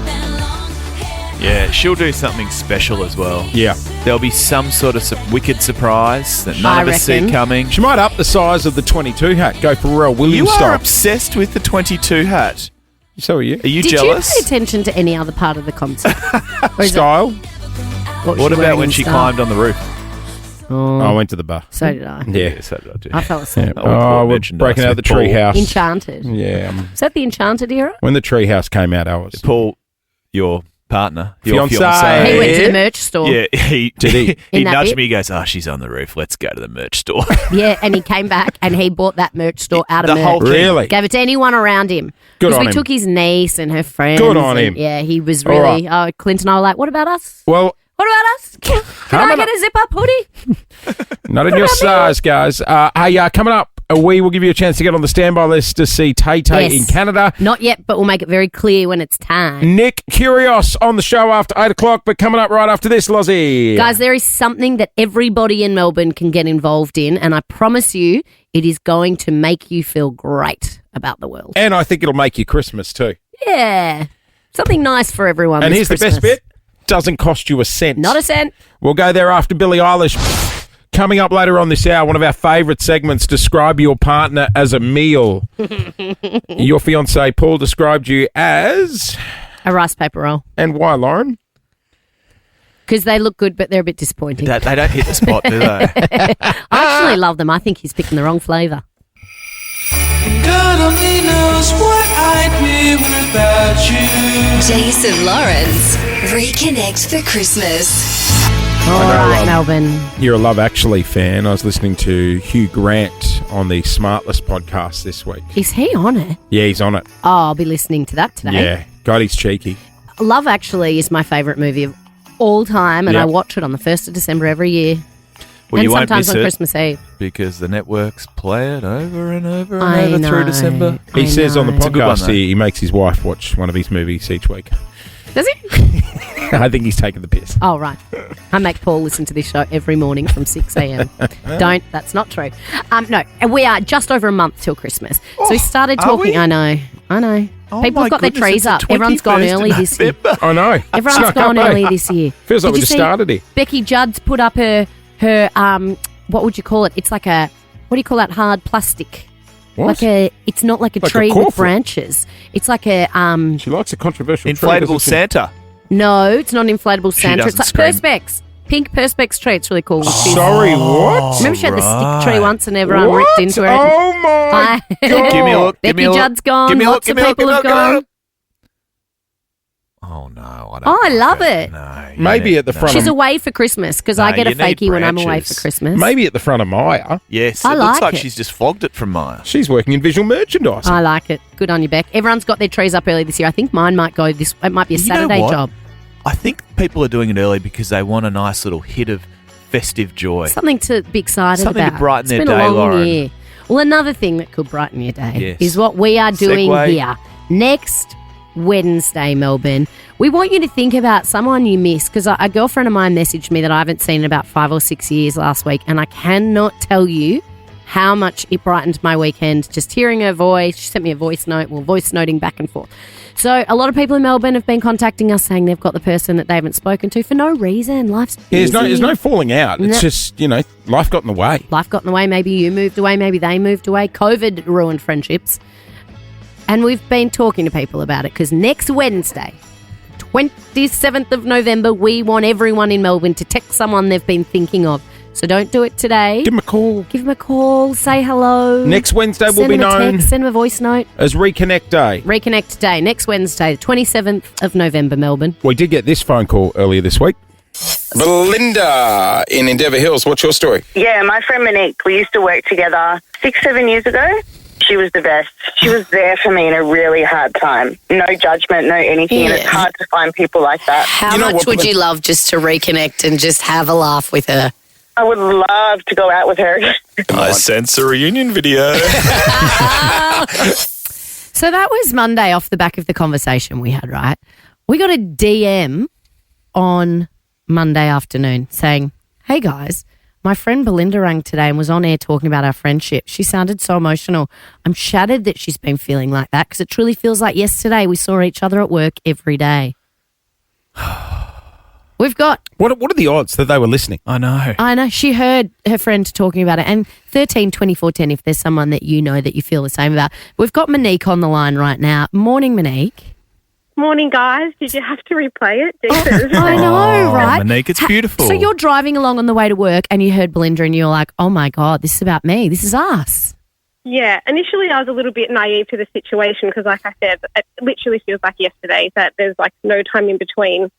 Yeah, she'll do something special as well. Yeah. There'll be some sort of wicked surprise that none I of us see reckon. coming. She might up the size of the 22 hat, go for Pharrell You Williams are style. obsessed with the 22 hat. So are you. Are you Did jealous? you pay attention to any other part of the concert? Or is it- Style? was What she about wearing when in she style? climbed on the roof? Oh, I went to the bar. so did I. Yeah. so did I do. I fell asleep. Yeah. Oh, we're breaking out the tree house. Enchanted. Yeah. Is that the Enchanted era? When the tree house came out, I was. Paul, your partner, your Fiancé. He went to the merch store. Yeah, he Did he? he In that nudged bit? me. He goes, "Oh, she's on the roof. Let's go to the merch store." Yeah, and he came back and he bought that merch store out of The merch. whole thing. Really? Gave it to anyone around him. Good Because on we him. took his niece and her friends. Good on and, him. Yeah, he was All really. Oh, Clint and I were like, what about us? Well, What about us? Can I Coming get a zip-up hoodie? not in your size, guys. Hey, coming up, we will give you a chance to get on the standby list to see Tay-Tay Yes. in Canada. Not yet, but we'll make it very clear when it's time. Nick Kyrgios on the show after 8 o'clock, but coming up right after this, Lozzie. Guys, there is something that everybody in Melbourne can get involved in, and I promise you it is going to make you feel great about the world. And I think it'll make you Christmas too. Yeah. Something nice for everyone. And this here's Christmas. the best bit. Doesn't cost you a cent. Not a cent. We'll go there after Billie Eilish. Coming up later on this hour, one of our favourite segments, Describe Your Partner as a Meal. Your fiancé, Paul, described you as... A rice paper roll. And why, Lauren? Because they look good, but they're a bit disappointing. They don't hit the spot, do they? I actually love them. I think he's picking the wrong flavour. God only knows what I'd be without you. Jase and Lawrence reconnect for Christmas. All right, Melbourne. You're a Love Actually fan. I was listening to Hugh Grant on the Smartless podcast this week. Is he on it? Yeah, he's on it. Oh, I'll be listening to that today. Yeah. God, he's cheeky. Love Actually is my favourite movie of all time, and Yep. I watch it on the 1st of December every year. Well, and you won't sometimes miss on it Christmas Eve. because the networks play it over and over and I over know. through December. He says on the It's a good one, podcast though. he makes his wife watch one of his movies each week. Does he? I think he's taking the piss. Oh, right. I make Paul listen to this show every morning from 6 a.m. Don't. That's not true. No, we are just over a month till Christmas. So we started are talking. we? I know. Oh People my have got their goodness, trees it's up. the Everyone's gone 21st of early this year. November. I know. Everyone's Snuck gone up, eh? early this year. Feels like Did we you just see started here. Becky Judd's put up her what would you call it? It's like a, what do you call that? Hard plastic. What? It's not like a Like a tree with corfu. branches. It's like a, She likes a controversial tree, Inflatable doesn't she? Santa. no, it's not an inflatable Santa. It's doesn't like scream. Perspex. Pink Perspex tree. It's really cool. Sorry, what? Remember she had the stick tree right. once and everyone What? ripped into it? Oh my I- God. Give me a look. Give Becky me a look. Judd's gone. Give me a look. Lots Give of me a look. people Give have me a look. gone. Oh no! I don't Oh, I like love it. No, Maybe you at the no. front She's of away for Christmas because I No, get a you need fakie when I'm away branches. for Christmas. maybe at the front of Maya. Yes, I it like looks like it. she's just flogged it from Maya. She's working in visual merchandising. I like it. Good on you, Beck. Everyone's got their trees up early this year. I think mine might go this. It might be a You know Saturday what? job. I think people are doing it early because they want a nice little hit of festive joy. Something to be excited Something to about. brighten It's their been day, a long Lauren. year. Well, another thing that could brighten your day Yes. is what we are doing Segue. here next Wednesday, Melbourne. We want you to think about someone you miss because a girlfriend of mine messaged me that I haven't seen in about 5 or 6 years last week, and I cannot tell you how much it brightened my weekend just hearing her voice. She sent me a voice note, voice noting back and forth. So a lot of people in Melbourne have been contacting us saying they've got the person that they haven't spoken to for no reason. Life's busy. There's no falling out. It's No. just, life got in the way. Life got in the way. Maybe you moved away. Maybe they moved away. COVID ruined friendships. And we've been talking to people about it because next Wednesday, 27th of November, we want everyone in Melbourne to text someone they've been thinking of. So don't do it today. Give him a call. Give them a call. Say hello. Next Wednesday will Send be them a known text, send them a voice note. as Reconnect Day. Reconnect Day, next Wednesday, the 27th of November, Melbourne. We did get this phone call earlier this week. Belinda in Endeavour Hills, what's your story? Yeah, my friend Monique, we used to work together 6-7 years ago. She was the best. She was there for me in a really hard time. No judgment, no anything. And it's hard to find people like that. How much would you love just to reconnect and just have a laugh with her? I would love to go out with her. I sense a reunion video. So that was Monday off the back of the conversation we had, right? We got a DM on Monday afternoon saying, hey guys, my friend Belinda rang today and was on air talking about our friendship. She sounded so emotional. I'm shattered that she's been feeling like that because it truly feels like yesterday we saw each other at work every day. We've got... What are the odds that they were listening? I know. She heard her friend talking about it. And 13 24 10, if there's someone that you know that you feel the same about. We've got Monique on the line right now. Morning, Monique. Morning, guys. Did you have to replay it? Jesus. I know, right? Monique, it's beautiful. So you're driving along on the way to work and you heard Belinda and you're like, oh, my God, this is about me. This is us. Yeah. Initially, I was a little bit naive to the situation because, like I said, it literally feels like yesterday that there's, like, no time in between.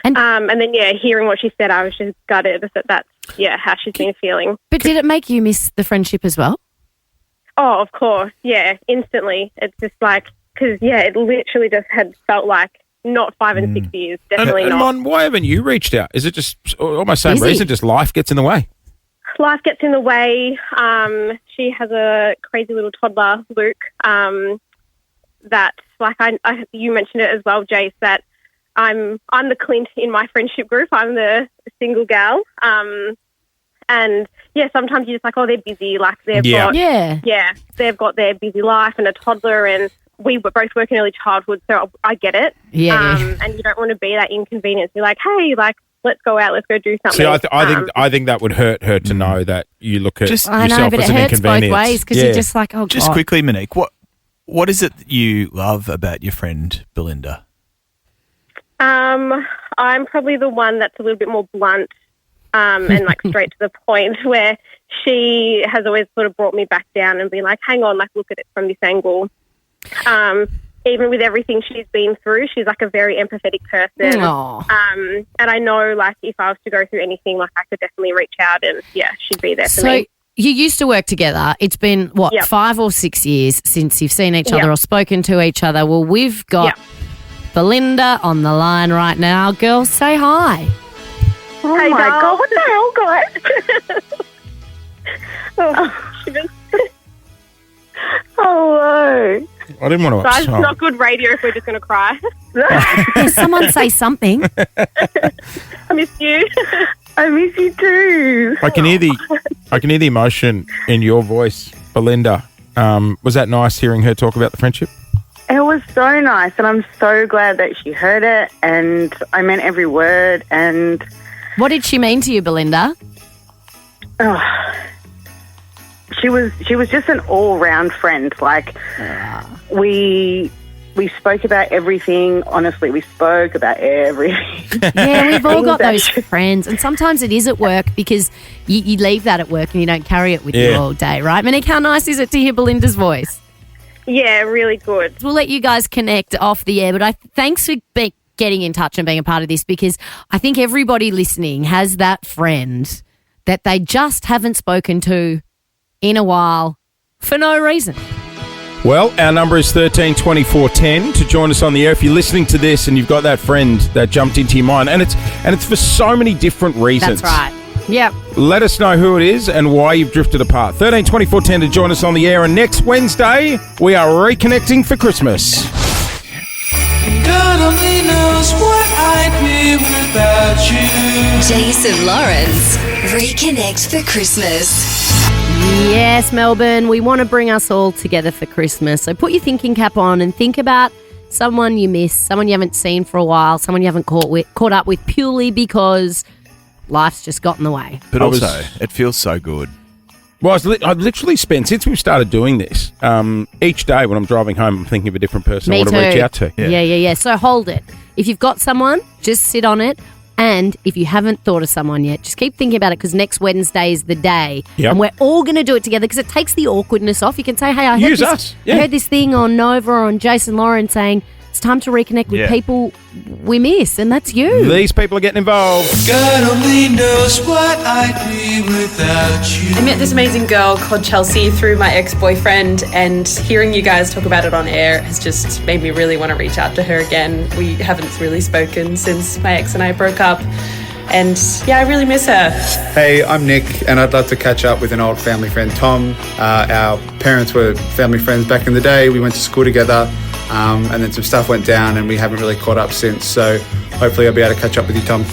And then, hearing what she said, I was just gutted that that's, how she's been feeling. But did it make you miss the friendship as well? Oh, of course. Yeah, instantly. It's just like, because, it literally just had felt like not 5 and 6 years. Definitely and not. Mon, why haven't you reached out? Is it just almost same reason, just life gets in the way? Life gets in the way. She has a crazy little toddler, Luke, that, like, you mentioned it as well, Jase, that I'm the Clint in my friendship group. I'm the single gal. And, sometimes you're just like, oh, they're busy. Like, they've got their busy life and a toddler, and we were both work in early childhood, so I get it. Yeah. And you don't want to be that inconvenience. You're like, hey, like, let's go out, let's go do something. See, I think that would hurt her to know that you look at yourself as an inconvenience. I know, but it hurts both ways because you're just like, oh, God. Just quickly, Monique, what is it that you love about your friend Belinda? I'm probably the one that's a little bit more blunt and, like, straight to the point, where she has always sort of brought me back down and been like, hang on, like, look at it from this angle. Even with everything she's been through, she's, like, a very empathetic person. And I know, like, if I was to go through anything, like, I could definitely reach out and, she'd be there for me. So you used to work together. It's been, 5 or 6 years since you've seen each other or spoken to each other. Well, we've got Belinda on the line right now. Girls, say hi. Oh hey, my God, what the hell, guys? Hello. I didn't want to Guys, it's not good radio if we're just going to cry. Someone say something. I miss you. I miss you too. I can hear the emotion in your voice, Belinda. Was that nice hearing her talk about the friendship? It was so nice, and I'm so glad that she heard it, and I meant every word. And what did she mean to you, Belinda? She was just an all-round friend. Like, we spoke about everything. Honestly, we spoke about everything. Yeah, we've all got those friends, and sometimes it is at work because you leave that at work and you don't carry it with you all day, right? Monique, how nice is it to hear Belinda's voice? Yeah, really good. We'll let you guys connect off the air, but thanks for getting in touch and being a part of this, because I think everybody listening has that friend that they just haven't spoken to in a while for no reason. Well, our number is 13 24 10 to join us on the air. If you're listening to this and you've got that friend that jumped into your mind, and it's for so many different reasons. That's right. Yep. Let us know who it is and why you've drifted apart. 13 24 10 to join us on the air. And next Wednesday, we are reconnecting for Christmas. God only knows what I'd be without you. Jase and Lawrence, reconnect for Christmas. Yes, Melbourne, we want to bring us all together for Christmas. So put your thinking cap on and think about someone you miss, someone you haven't seen for a while, someone you haven't caught up with purely because life's just got in the way. But also, it feels so good. Well, I've literally spent, since we've started doing this, each day when I'm driving home, I'm thinking of a different person I want to reach out to. Yeah. So hold it. If you've got someone, just sit on it. And if you haven't thought of someone yet, just keep thinking about it, because next Wednesday is the day. Yep. And we're all going to do it together because it takes the awkwardness off. You can say, hey, I heard this thing on Nova or on Jase and Lauren saying it's time to reconnect with people we miss, and that's you. These people are getting involved. God only knows what I'd be without you. I met this amazing girl called Chelsea through my ex-boyfriend, and hearing you guys talk about it on air has just made me really want to reach out to her again. We haven't really spoken since my ex and I broke up, and I really miss her. Hey, I'm Nick, and I'd love to catch up with an old family friend, Tom. Our parents were family friends back in the day. We went to school together. And then some stuff went down and we haven't really caught up since. So hopefully I'll be able to catch up with you, Tom.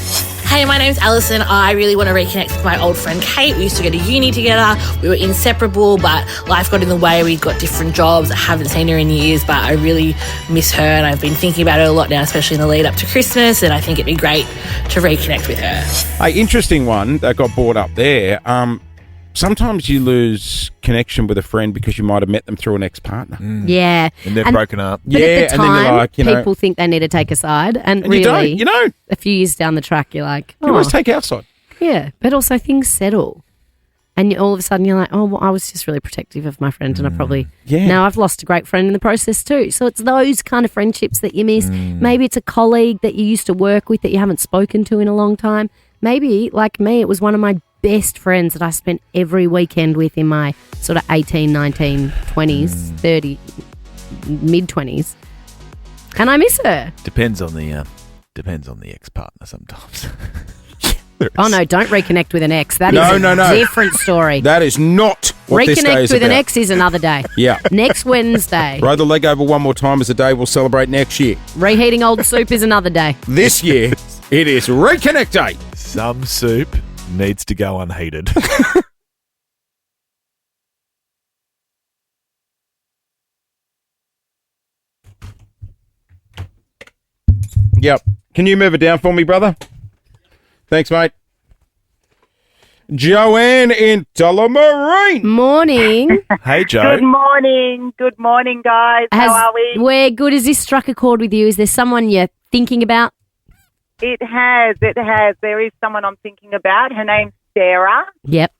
Hey, my name's Alison. I really want to reconnect with my old friend Kate. We used to go to uni together. We were inseparable, but life got in the way. We got different jobs. I haven't seen her in years, but I really miss her, and I've been thinking about her a lot now, especially in the lead up to Christmas, and I think it'd be great to reconnect with her. Hey, interesting one that got brought up there. sometimes you lose connection with a friend because you might have met them through an ex-partner. Yeah. And they're broken up. But Yeah, at the and then time, you're like, you know- people think they need to take a side. And And you really, don't, you don't. a few years down the track, you're like, You always oh, take our side. yeah. But also things settle. And all of a sudden you're like, oh, well, I was just really protective of my friend and I probably, now I've lost a great friend in the process too. So it's those kind of friendships that you miss. Maybe it's a colleague that you used to work with that you haven't spoken to in a long time. Maybe, like me, it was one of my best friends that I spent every weekend with in my sort of 18, 19, 20s, 30, mid-20s. And I miss her. Depends on the ex-partner sometimes. Oh, no, don't reconnect with an ex. That is No. a different story. That is not what this day Reconnect is with an about. ex is another day. Yeah. Next Wednesday. Throw the leg over one more time as a day we'll celebrate next year. Reheating old soup is another day. This year, it is Reconnect Day. Some soup needs to go unheated. Yep. Can you move it down for me, brother? Thanks, mate. Joanne in Tullamarine. Morning. Hey, Joe. Good morning, guys. How are we? We're good. Has this struck a chord with you? Is there someone you're thinking about? It has. There is someone I'm thinking about. Her name's Sarah. Yep.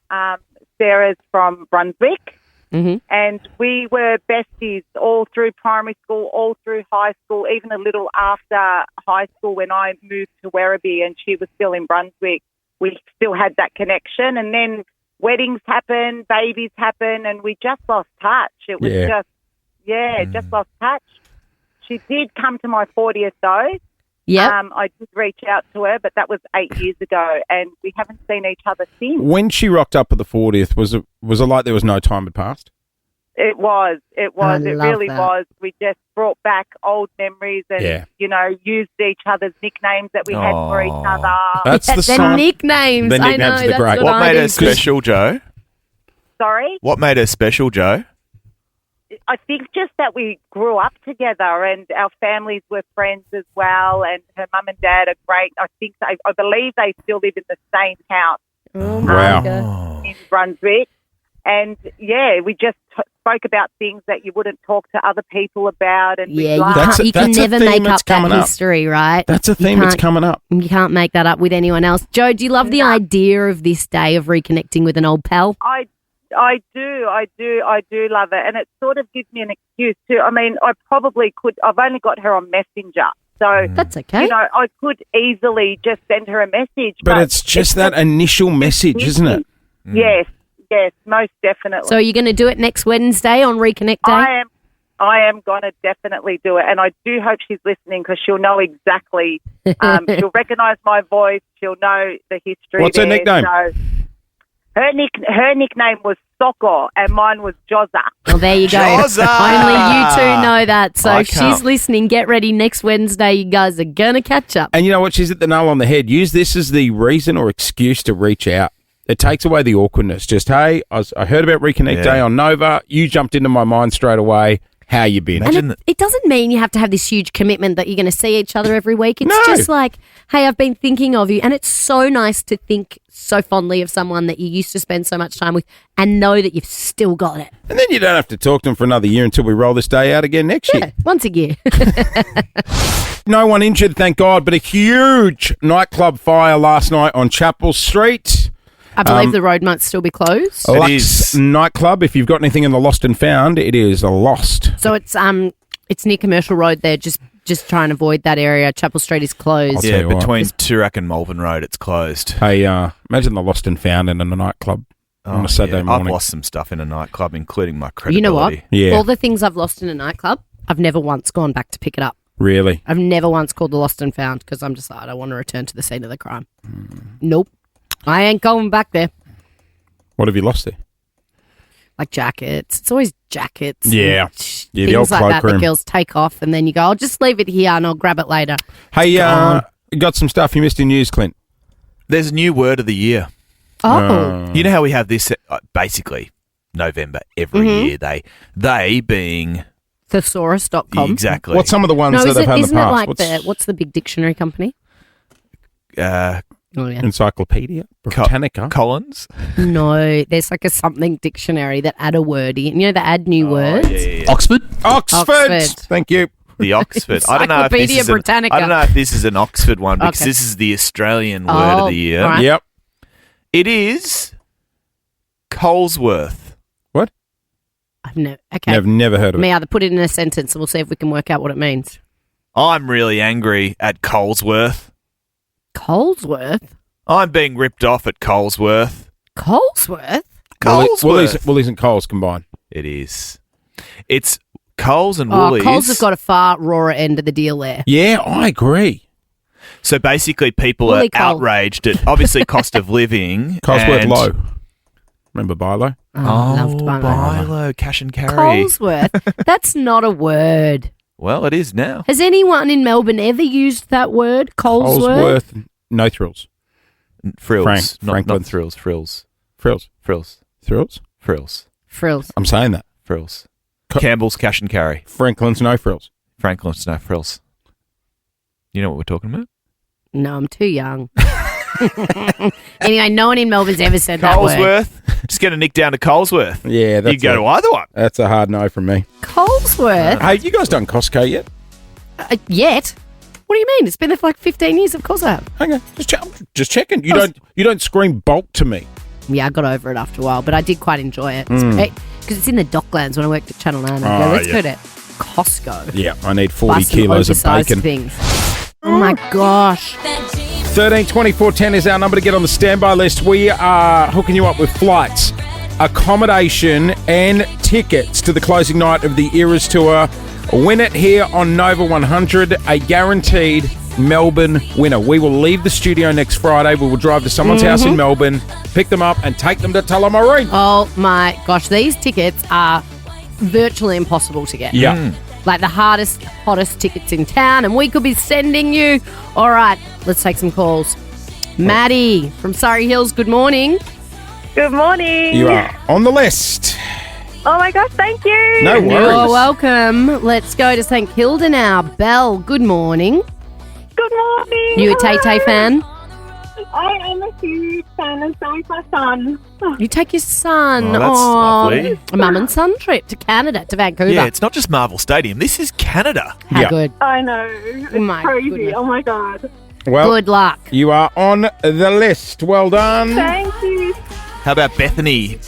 Sarah's from Brunswick. Mm-hmm. And we were besties all through primary school, all through high school, even a little after high school when I moved to Werribee and she was still in Brunswick. We still had that connection. And then weddings happen, babies happen, and we just lost touch. It was just lost touch. She did come to my 40th though. Yeah. I did reach out to her, but that was 8 years ago, and we haven't seen each other since. When she rocked up at the 40th, was it like there was no time had passed? It was. It love really that. was. We just brought back old memories and, used each other's nicknames that we had for each other. That's the The sign. nicknames. The I nicknames know. are That's great. what What I made do her too. special, Joe? Sorry? What made her special, Joe? I think just that we grew up together and our families were friends as well, and her mum and dad are great. I believe they still live in the same house Oh, Wow. my God. in Brunswick. And, we just spoke about things that you wouldn't talk to other people about. And Yeah, we you, laughed. can't, you can that's a never theme make that's up that coming up. history, right? That's a You theme that's can't- coming up. You can't make that up with anyone else. Joe, do you love the idea of this day of reconnecting with an old pal? I do love it, and it sort of gives me an excuse too. I mean, I probably could. I've only got her on Messenger, so That's okay. I could easily just send her a message. But it's just that initial message, isn't it? Yes, most definitely. So are you going to do it next Wednesday on Reconnect Day? I am going to definitely do it, and I do hope she's listening because she'll know exactly. She'll recognise my voice. She'll know the history. What's her nickname? So her nickname was Soko, and mine was Jose. Well, there you go. Jose! Only you two know that. So I if she's can't. listening, get ready. Next Wednesday, you guys are going to catch up. And you know what? She's hit the nail on the head. Use this as the reason or excuse to reach out. It takes away the awkwardness. Just, hey, I heard about Reconnect Day on Nova. You jumped into my mind straight away. How you been? And it doesn't mean you have to have this huge commitment that you're going to see each other every week. It's No. just like, hey, I've been thinking of you. And it's so nice to think so fondly of someone that you used to spend so much time with and know that you've still got it. And then you don't have to talk to them for another year until we roll this day out again next year. Once a year. No one injured, thank God, but a huge nightclub fire last night on Chapel Street. I believe the road might still be closed. Lux nightclub. If you've got anything in the lost and found, it is lost. So it's near Commercial Road there. Just try and avoid that area. Chapel Street is closed. tell Yeah, you what. between Toorak and Malvern Road, it's closed. Hey, imagine the lost and found in a nightclub on a Saturday morning. I've lost some stuff in a nightclub, including my credibility. You know what? Yeah. All the things I've lost in a nightclub, I've never once gone back to pick it up. Really? I've never once called the lost and found because I'm just like, I don't want to return to the scene of the crime. Nope. I ain't going back there. What have you lost there? Like jackets. It's always jackets. Yeah. and Yeah, the things old like that cloakroom. girls take off and then you go, I'll just leave it here and I'll grab it later. Hey, gone. got some stuff you missed in news, Clint. There's a new word of the year. Oh. You know how we have this basically November every year. They being Thesaurus.com. exactly. What's some of the ones that they've had in the isn't it past? like what's the big dictionary company? Oh, yeah. Encyclopedia Britannica. Collins. No, there's like a something dictionary that add a word in. You know, they add new words. Oxford? Oxford. Thank you. The Oxford. I don't know if this Encyclopedia is Britannica. I don't know if this is an Oxford one because Okay. this is the Australian word of the year. all right. Yep. It is Colesworth. What? I've okay. I've never heard of Me it. either put it in a sentence and we'll see if we can work out what it means. I'm really angry at Colesworth. Colesworth? I'm being ripped off at Colesworth. Colesworth? Woolies and Coles combined. It is. It's Coles and Oh, Woolies. Coles have got a far rawer end of the deal there. Yeah, I agree. So basically, people Woolly are Coles. outraged at obviously cost of living. Colesworth and- low. Remember Bilo? Loved Bilo. Bilo, cash and carry. Colesworth? That's not a word. Well, it is now. Has anyone in Melbourne ever used that word, Colesworth? Colesworth, no thrills. Frills. Not Franklin. thrills. Frills. Frills. Frills. Thrills? Frills. Frills. I'm saying that. Frills. Campbell's cash and carry. Franklin's no frills. Franklin's no frills. You know what we're talking about? No, I'm too young. Anyway, no one in Melbourne's ever said that word. Colesworth. Just get a nick down to Colesworth. Yeah, that's You go to either one. That's a hard no from me. Colesworth? Hey, you guys done Costco yet? Yet? What do you mean? It's been there for like 15 years. Of course I have. Hang on, just checking. You don't scream bulk to me. Yeah, I got over it after a while, but I did quite enjoy it. It's great because it's in the Docklands when I worked at Channel 9. I go, let's go to Costco. Yeah, I need 40 Buy some kilos of oversized bacon. things. Oh my gosh. 13 24 10 is our number to get on the standby list. We are hooking you up with flights, accommodation, and tickets to the closing night of the Eras Tour. Win it here on Nova 100, a guaranteed Melbourne winner. We will leave the studio next Friday. We will drive to someone's house in Melbourne, pick them up, and take them to Tullamarine. Oh my gosh, these tickets are virtually impossible to get. Yeah. Like the hardest, hottest tickets in town, and we could be sending you. All right, let's take some calls. Maddie from Surrey Hills, good morning. Good morning. You are on the list. Oh my gosh, thank you. No worries. You're welcome. Let's go to St Kilda now. Belle, good morning. Good morning. You a Tay-Tay fan? I am a huge fan, and so is my son. You take your son. Oh, that's lovely. A mum and son trip to Canada, to Vancouver. Yeah, it's not just Marvel Stadium. This is Canada. How good. I know. It's my crazy. goodness. Oh my god. Well, Good luck. you are on the list. Well done. Thank you. How about Bethany?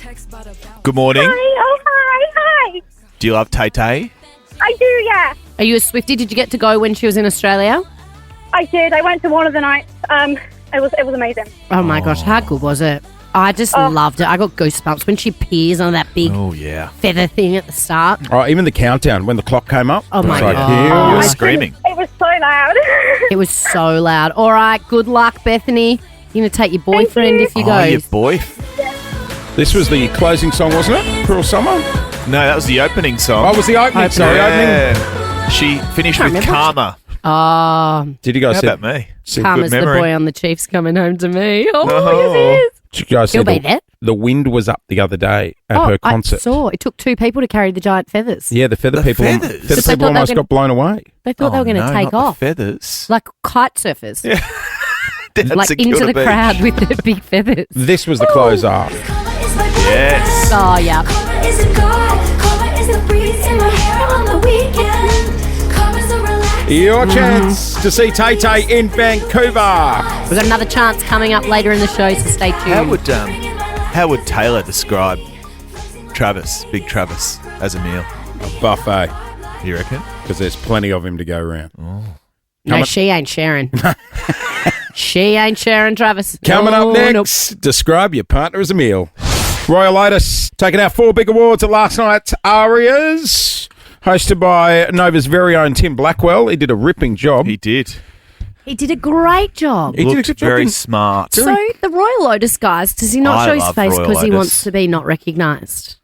Good morning. Hi. Oh hi. Do you love Tay-Tay? I do. Yeah. Are you a Swiftie? Did you get to go when she was in Australia? I did. I went to one of the nights. It was amazing. Oh my gosh, how good was it? I just loved it. I got goosebumps when she peers on that big Oh, yeah. feather thing at the start. Oh, even the countdown when the clock came up. Oh, it was my like, God. here You we were go. screaming. It was so loud. It was so loud. All right, good luck, Bethany. You're going to take your boyfriend if you go. Oh, your boy. This was the closing song, wasn't it? Cruel Summer? No, that was the opening song. Oh, it was the opening. Sorry, opening. Yeah. She finished with remember. Karma. Oh, Did you guys How see? about me? see Karma's good the memory. boy on the Chiefs coming home to me. Oh, Oh. yes, he is. Did you guys see He'll be there. the wind was up the other day at her concert? I saw. It took two people to carry the giant feathers. Yeah, the feather The people. feathers? But Feather they people thought they were almost gonna- got blown away. They thought they were going to no, take not off. The feathers. Like kite surfers. That's Like a into killer the beach. crowd with their big feathers. This was the closer. Yes. Oh, yeah. Your chance to see Tay Tay in Vancouver. We've got another chance coming up later in the show, so stay tuned. How would Taylor describe Travis, Big Travis, as a meal? A buffet. You reckon? Because there's plenty of him to go around. No, she ain't sharing. She ain't sharing, Travis. Coming No, up next, describe your partner as a meal. Royal Otis taking out 4 big awards at last night's Arias, hosted by Nova's very own Tim Blackwell. He did a ripping job. He did. He did a great job. He did a Looked good job, very didn't- smart. So the Royal Lotus guys, does he not I show his love face Royal because he Lotus. wants to be not recognised?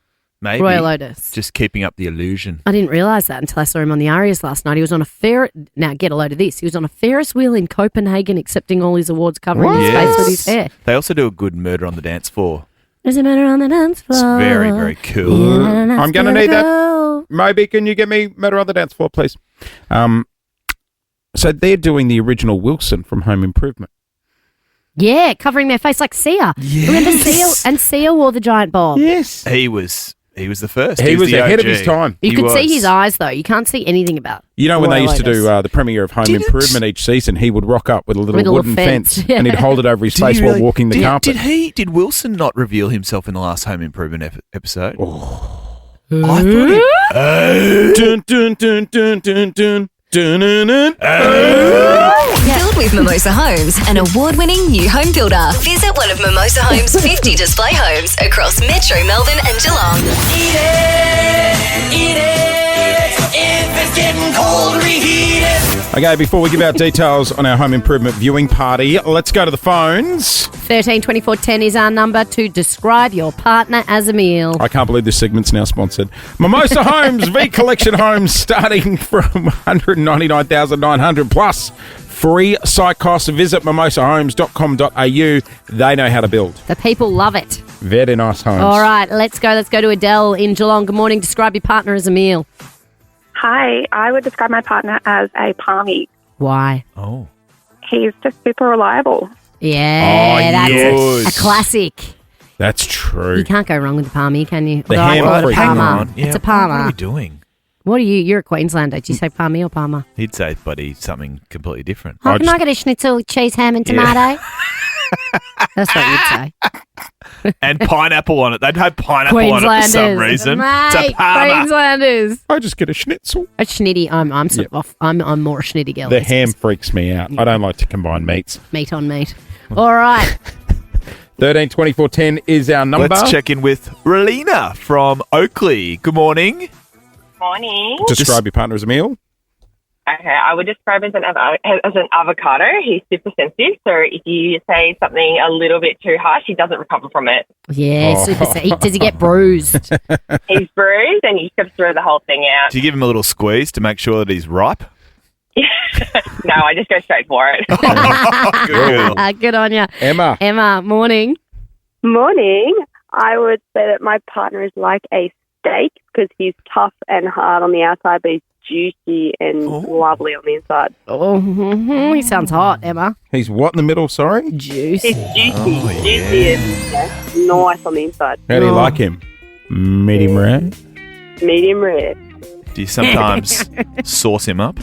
Maybe. Royal Lotus. Just keeping up the illusion. I didn't realise that until I saw him on the Arias last night. He was on a now get a load of this. He was on a Ferris wheel in Copenhagen accepting all his awards, covering his face with his hair. They also do a good Murder on the Dance Floor. There's a matter on the dance It's floor. very, very cool. Yeah, I'm going to need go. that. Moby, can you get me Matter on the Dance Floor, please? So they're doing the original Wilson from Home Improvement. Yeah, covering their face like Sia. Yes. Remember Sia? And Sia wore the giant bob. Yes. He was the first. He was the ahead of OG. his time. You He could see was. his eyes, though. You can't see anything about You know when they Royal used to do Otis. the premiere of Home Didn't- Improvement each season, he would rock up with a little With a little wooden fence. fence, and he'd hold it over his Did face he while really- walking the carpet. Did Wilson not reveal himself in the last Home Improvement episode? I thought he. Dun, dun, dun, dun, dun, dun. Build with Mimosa Homes, an award-winning new home builder. Visit one of Mimosa Homes' 50 display homes across Metro Melbourne and Geelong. Eat it. If it's getting cold, reheat it. Okay, before we give out details on our Home Improvement viewing party, let's go to the phones. 13 24 10 is our number to describe your partner as a meal. I can't believe this segment's now sponsored. Mimosa Homes, V Collection homes starting from $199,900 plus. Free site costs. Visit mimosahomes.com.au. They know how to build. The people love it. Very nice homes. All right, let's go. Let's go to Adele in Geelong. Good morning. Describe your partner as a meal. Hi, I would describe my partner as a palmy. Why? Oh. He's just super reliable. Yeah, Oh, that's yes. a classic. That's true. You can't go wrong with the palmy, can you? The Although I ham call it a freak. palmer. Hang on. Yeah, It's a What are palmer. we doing? What are you? You're a Queenslander. Do you say palmy or palmer? He'd say, buddy, something completely different. Oh, can I get a schnitzel with cheese, ham and tomato? That's what you'd say. And pineapple on it. They'd have pineapple on it for some reason. It's a Mate, parma. Queenslanders. I just get a schnitzel. A schnitty. I'm sort of off. I'm more a schnitty girl. The It's ham just freaks me out. I don't like to combine meats. meat on meat. All right. 13 24 10 is our number. Let's check in with Relina from Oakley. Good morning. Morning. Describe your partner as a meal. Okay, I would describe as an avocado. He's super sensitive, so if you say something a little bit too harsh, he doesn't recover from it. Yeah, super. Does he get bruised? He's bruised and he strips through the whole thing out. Do you give him a little squeeze to make sure that he's ripe? No, I just go straight for it. Good. Good on you. Emma, morning. Morning. I would say that my partner is like a steak because he's tough and hard on the outside, but he's juicy and lovely on the inside. Oh, he sounds hot, Emma. He's what in the middle, sorry? Juice. He's juicy. Juicy and nice on the inside. How do you like him? Medium rare? Medium rare. Do you sometimes sauce him up?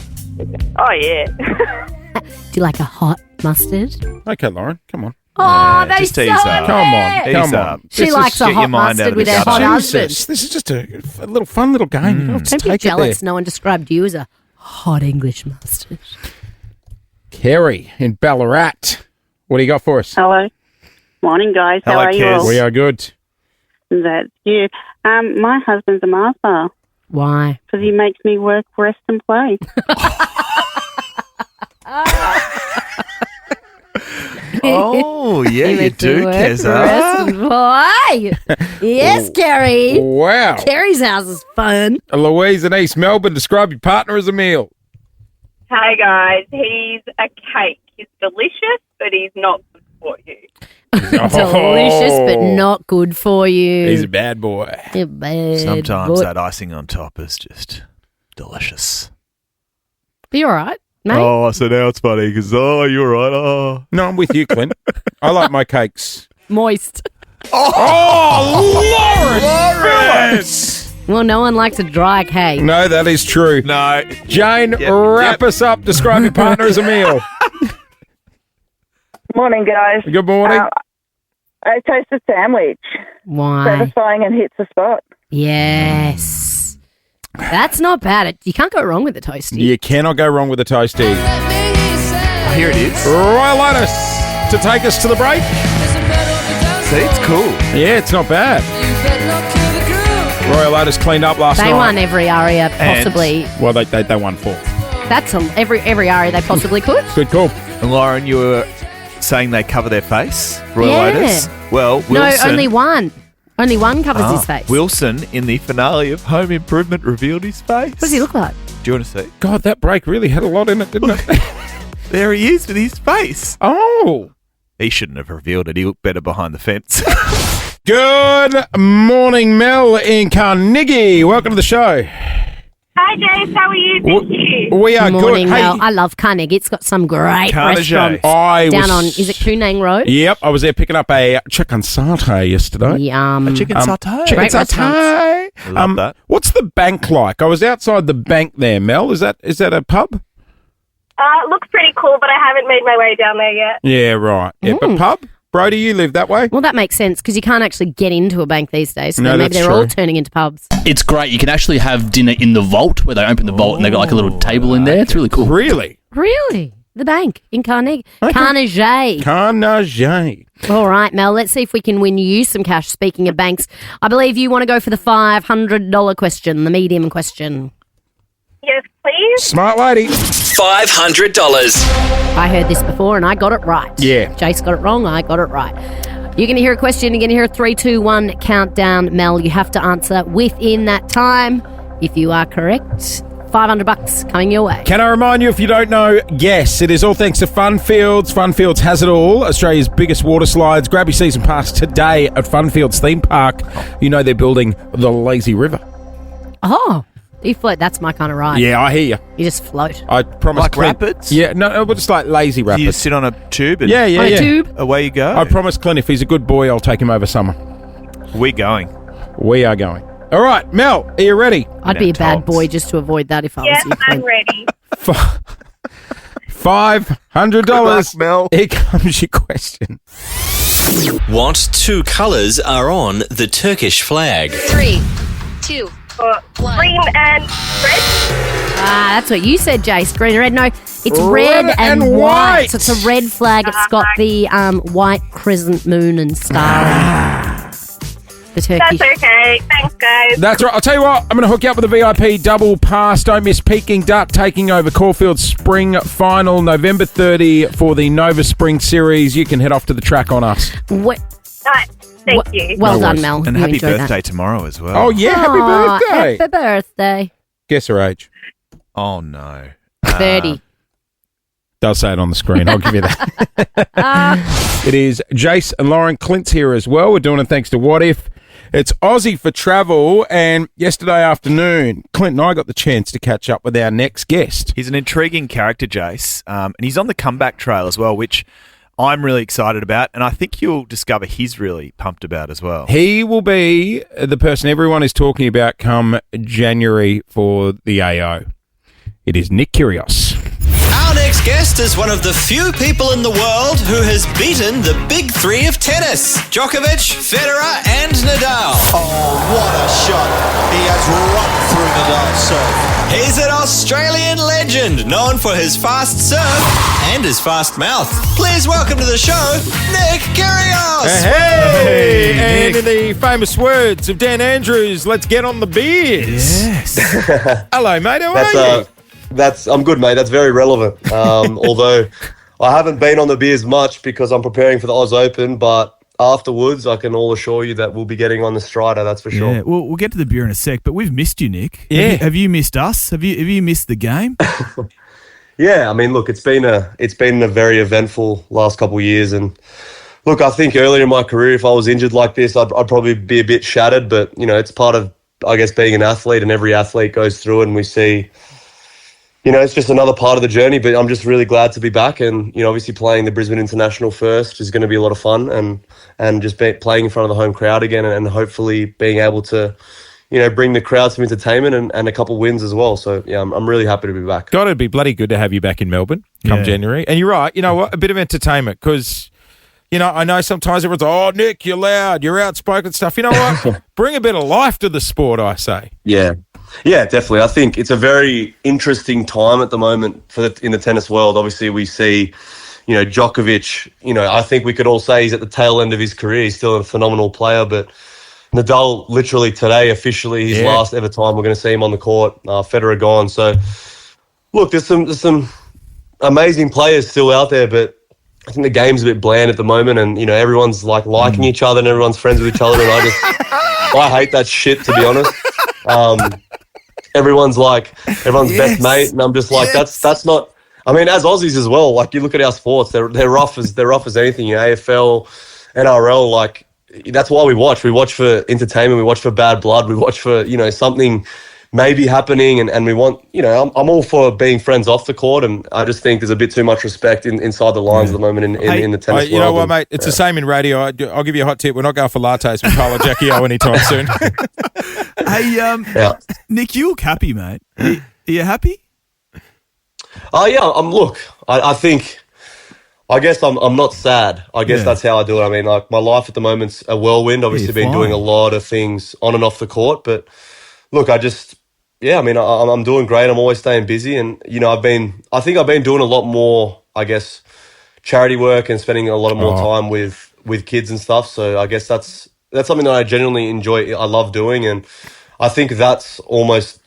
Oh, yeah. Do you like a hot mustard? Okay, Lauren, come on. Oh, that's just so tease up. Come on, Tease come up. on. She likes a get your hot mind out mustard of with the her hot gutter. husband. Jesus, this is just a little fun little game. You don't have to Don't be take it jealous. there. No one described you as a hot English mustard. Kerry in Ballarat. What do you got for us? Hello. Morning, guys. How Hello, are you Kez. all? We are good. That's you. My husband's a master Why? because he makes me work, rest, and play. Oh, yeah, He you makes do, me work, Keza. rest and play. Yes, Kerry. Wow. Kerry's house is fun. Louise in East Melbourne, describe your partner as a meal. Hey guys, he's a cake. He's delicious, but he's not good for you. Delicious, but not good for you. He's a bad boy. You're bad Sometimes boy. that icing on top is just delicious. Be all right, mate. Oh, so now it's funny because, you're right. Oh. No, I'm with you, Clint. I like my cakes. Moist. Oh, Lawrence! Well, no one likes a dry cake. No, that is true. No. Jane, wrap us up. Describe your partner as a meal. Morning, guys. Good morning. A toasted sandwich. Why? Satisfying and hits the spot. Yes. That's not bad. You can't go wrong with the toasty. You cannot go wrong with a toasty. Oh, here it is. Royal Otis to take us to the break. See, it's cool. Yeah, it's not bad. Royal Otis cleaned up last night. They won every aria possibly. Well, they won 4. That's every aria they possibly could. Good call. And Lauren, you were saying they cover their face, Royal Yeah. Otis? Well, Wilson... No, only one. Only one covers his face. Wilson, in the finale of Home Improvement, revealed his face. What does he look like? Do you want to see? God, that break really had a lot in it, didn't it? There he is with his face. Oh. He shouldn't have revealed it. He looked better behind the fence. Good morning, Mel in Carnegie. Welcome to the show. Hi, Jase. How are you? Thank you. We are Morning, good. Mel. Hey, I love Carnegie. It's got some great Carnegie. restaurants I down was- on, is it Kunang Road? Yep, I was there picking up a chicken satay yesterday. Yum. Chicken satay. Chicken Great satay. I love that. What's the bank like? I was outside the bank there, Mel. Is that a pub? It looks pretty cool, but I haven't made my way down there yet. Yeah, right. Yeah, but pub? Brody, you live that way? Well, that makes sense because you can't actually get into a bank these days. So No, maybe that's they're all true. turning into pubs. It's great. You can actually have dinner in the vault where they open the vault and they've got like a little table in there. It's really cool. Really? Really? The bank in Carnegie. Okay. Carnegie. All right, Mel, let's see if we can win you some cash. Speaking of banks, I believe you want to go for the $500 question, the medium question. Yes, please. Smart lady. $500. I heard this before and I got it right. Yeah. Jace got it wrong, I got it right. You're going to hear a question, you're going to hear a 3, 2, 1 countdown. Mel, you have to answer within that time. If you are correct, $500 coming your way. Can I remind you, if you don't know, guess. It is all thanks to Funfields. Funfields has it all. Australia's biggest water slides. Grab your season pass today at Funfields Theme Park. You know they're building the Lazy River. Oh, you float. That's my kind of ride. Yeah, I hear you. You just float. I promise. Like Clint, rapids? Yeah, no, but just like lazy rapids. You sit on a tube and Yeah. On a tube? away you go. I promise Clint, if he's a good boy, I'll take him over summer. We going. We are going. All right, Mel, are you ready? I'd be a bad boy just to avoid that if I Yes, was you, I'm Clint. ready. $500. Mel. Here comes your question. What two colours are on the Turkish flag? 3, 2, Green and red. Ah, that's what you said, Jace. Green and red. No, it's Red red, and and white. white. So it's a red flag. It's got the white crescent moon and star. The Turkish. That's okay. Thanks, guys. That's right. I'll tell you what, I'm going to hook you up with a VIP double pass. Don't miss Peking Duck taking over Caulfield Spring Final, November 30 for the Nova Spring Series. You can head off to the track on us. What? Nice. Thank you. Well No done, worries. Mel. And You happy enjoyed birthday that. tomorrow as well. Oh, yeah. Happy Aw, birthday. Happy birthday. Guess her age. Oh, no. 30. Does say it on the screen. I'll give you that. It is Jase and Lauren. Clint's here as well. We're doing it thanks to What If. It's Aussie for Travel, and yesterday afternoon, Clint and I got the chance to catch up with our next guest. He's an intriguing character, Jase, and he's on the comeback trail as well, which I'm really excited about, and I think you'll discover he's really pumped about as well. He will be the person everyone is talking about come January for the AO. It is Nick Kyrgios. Our next guest is one of the few people in the world who has beaten the big three of tennis: Djokovic, Federer, and Nadal. Oh, what a shot. He has run through Nadal's serve. He's an Australian legend, known for his fast serve and his fast mouth. Please welcome to the show, Nick Kyrgios. Hey! And in the famous words of Dan Andrews, let's get on the beers. Yes. Hello, mate. How are you? I'm good, mate. That's very relevant. Although I haven't been on the beers much because I'm preparing for the Oz Open, but afterwards, I can all assure you that we'll be getting on the Strider. That's for sure. Yeah, well, we'll get to the beer in a sec, but we've missed you, Nick. Yeah. Have you missed us? Have you missed the game? Yeah, I mean, look, it's been a very eventful last couple of years, and look, I think earlier in my career, if I was injured like this, I'd probably be a bit shattered. But you know, it's part of, I guess, being an athlete, and every athlete goes through it, and we see. You know, it's just another part of the journey, but I'm just really glad to be back. And, you know, obviously playing the Brisbane International first is going to be a lot of fun, and just playing in front of the home crowd again, and hopefully being able to, you know, bring the crowd some entertainment and a couple wins as well. So, yeah, I'm really happy to be back. God, it'd be bloody good to have you back in Melbourne come January. And you're right. You know what? A bit of entertainment because, you know, I know sometimes everyone's, oh, Nick, you're loud, you're outspoken stuff. You know what? Bring a bit of life to the sport, I say. Yeah. Yeah, definitely. I think it's a very interesting time at the moment in the tennis world. Obviously, we see, you know, Djokovic, you know, I think we could all say he's at the tail end of his career. He's still a phenomenal player, but Nadal literally today, officially his last ever time we're going to see him on the court. Federer gone. So, look, there's some amazing players still out there, but I think the game's a bit bland at the moment, and, you know, everyone's like liking each other and everyone's friends with each other, and I hate that shit, to be honest. Everyone's best mate, and I'm just like, that's not. I mean, as Aussies as well, like you look at our sports, they're rough as anything. You know, AFL, NRL, like that's why we watch. We watch for entertainment. We watch for bad blood. We watch for, you know, something maybe happening, and we want, I'm all for being friends off the court, and I just think there's a bit too much respect inside the lines at the moment in the tennis world. You know what, mate? It's the same in radio. I'll give you a hot tip. We're not going for lattes with Carla Jackie O anytime soon. Hey, Nick, you look happy, mate. Are you happy? Oh, yeah. I guess I'm not sad. I guess that's how I do it. I mean, like, my life at the moment's a whirlwind. Obviously, been doing a lot of things on and off the court, but look, I'm doing great. I'm always staying busy, and I've been doing a lot more, I guess, charity work and spending a lot of more time with kids and stuff. So I guess that's something that I genuinely enjoy. I love doing, and I think that's almost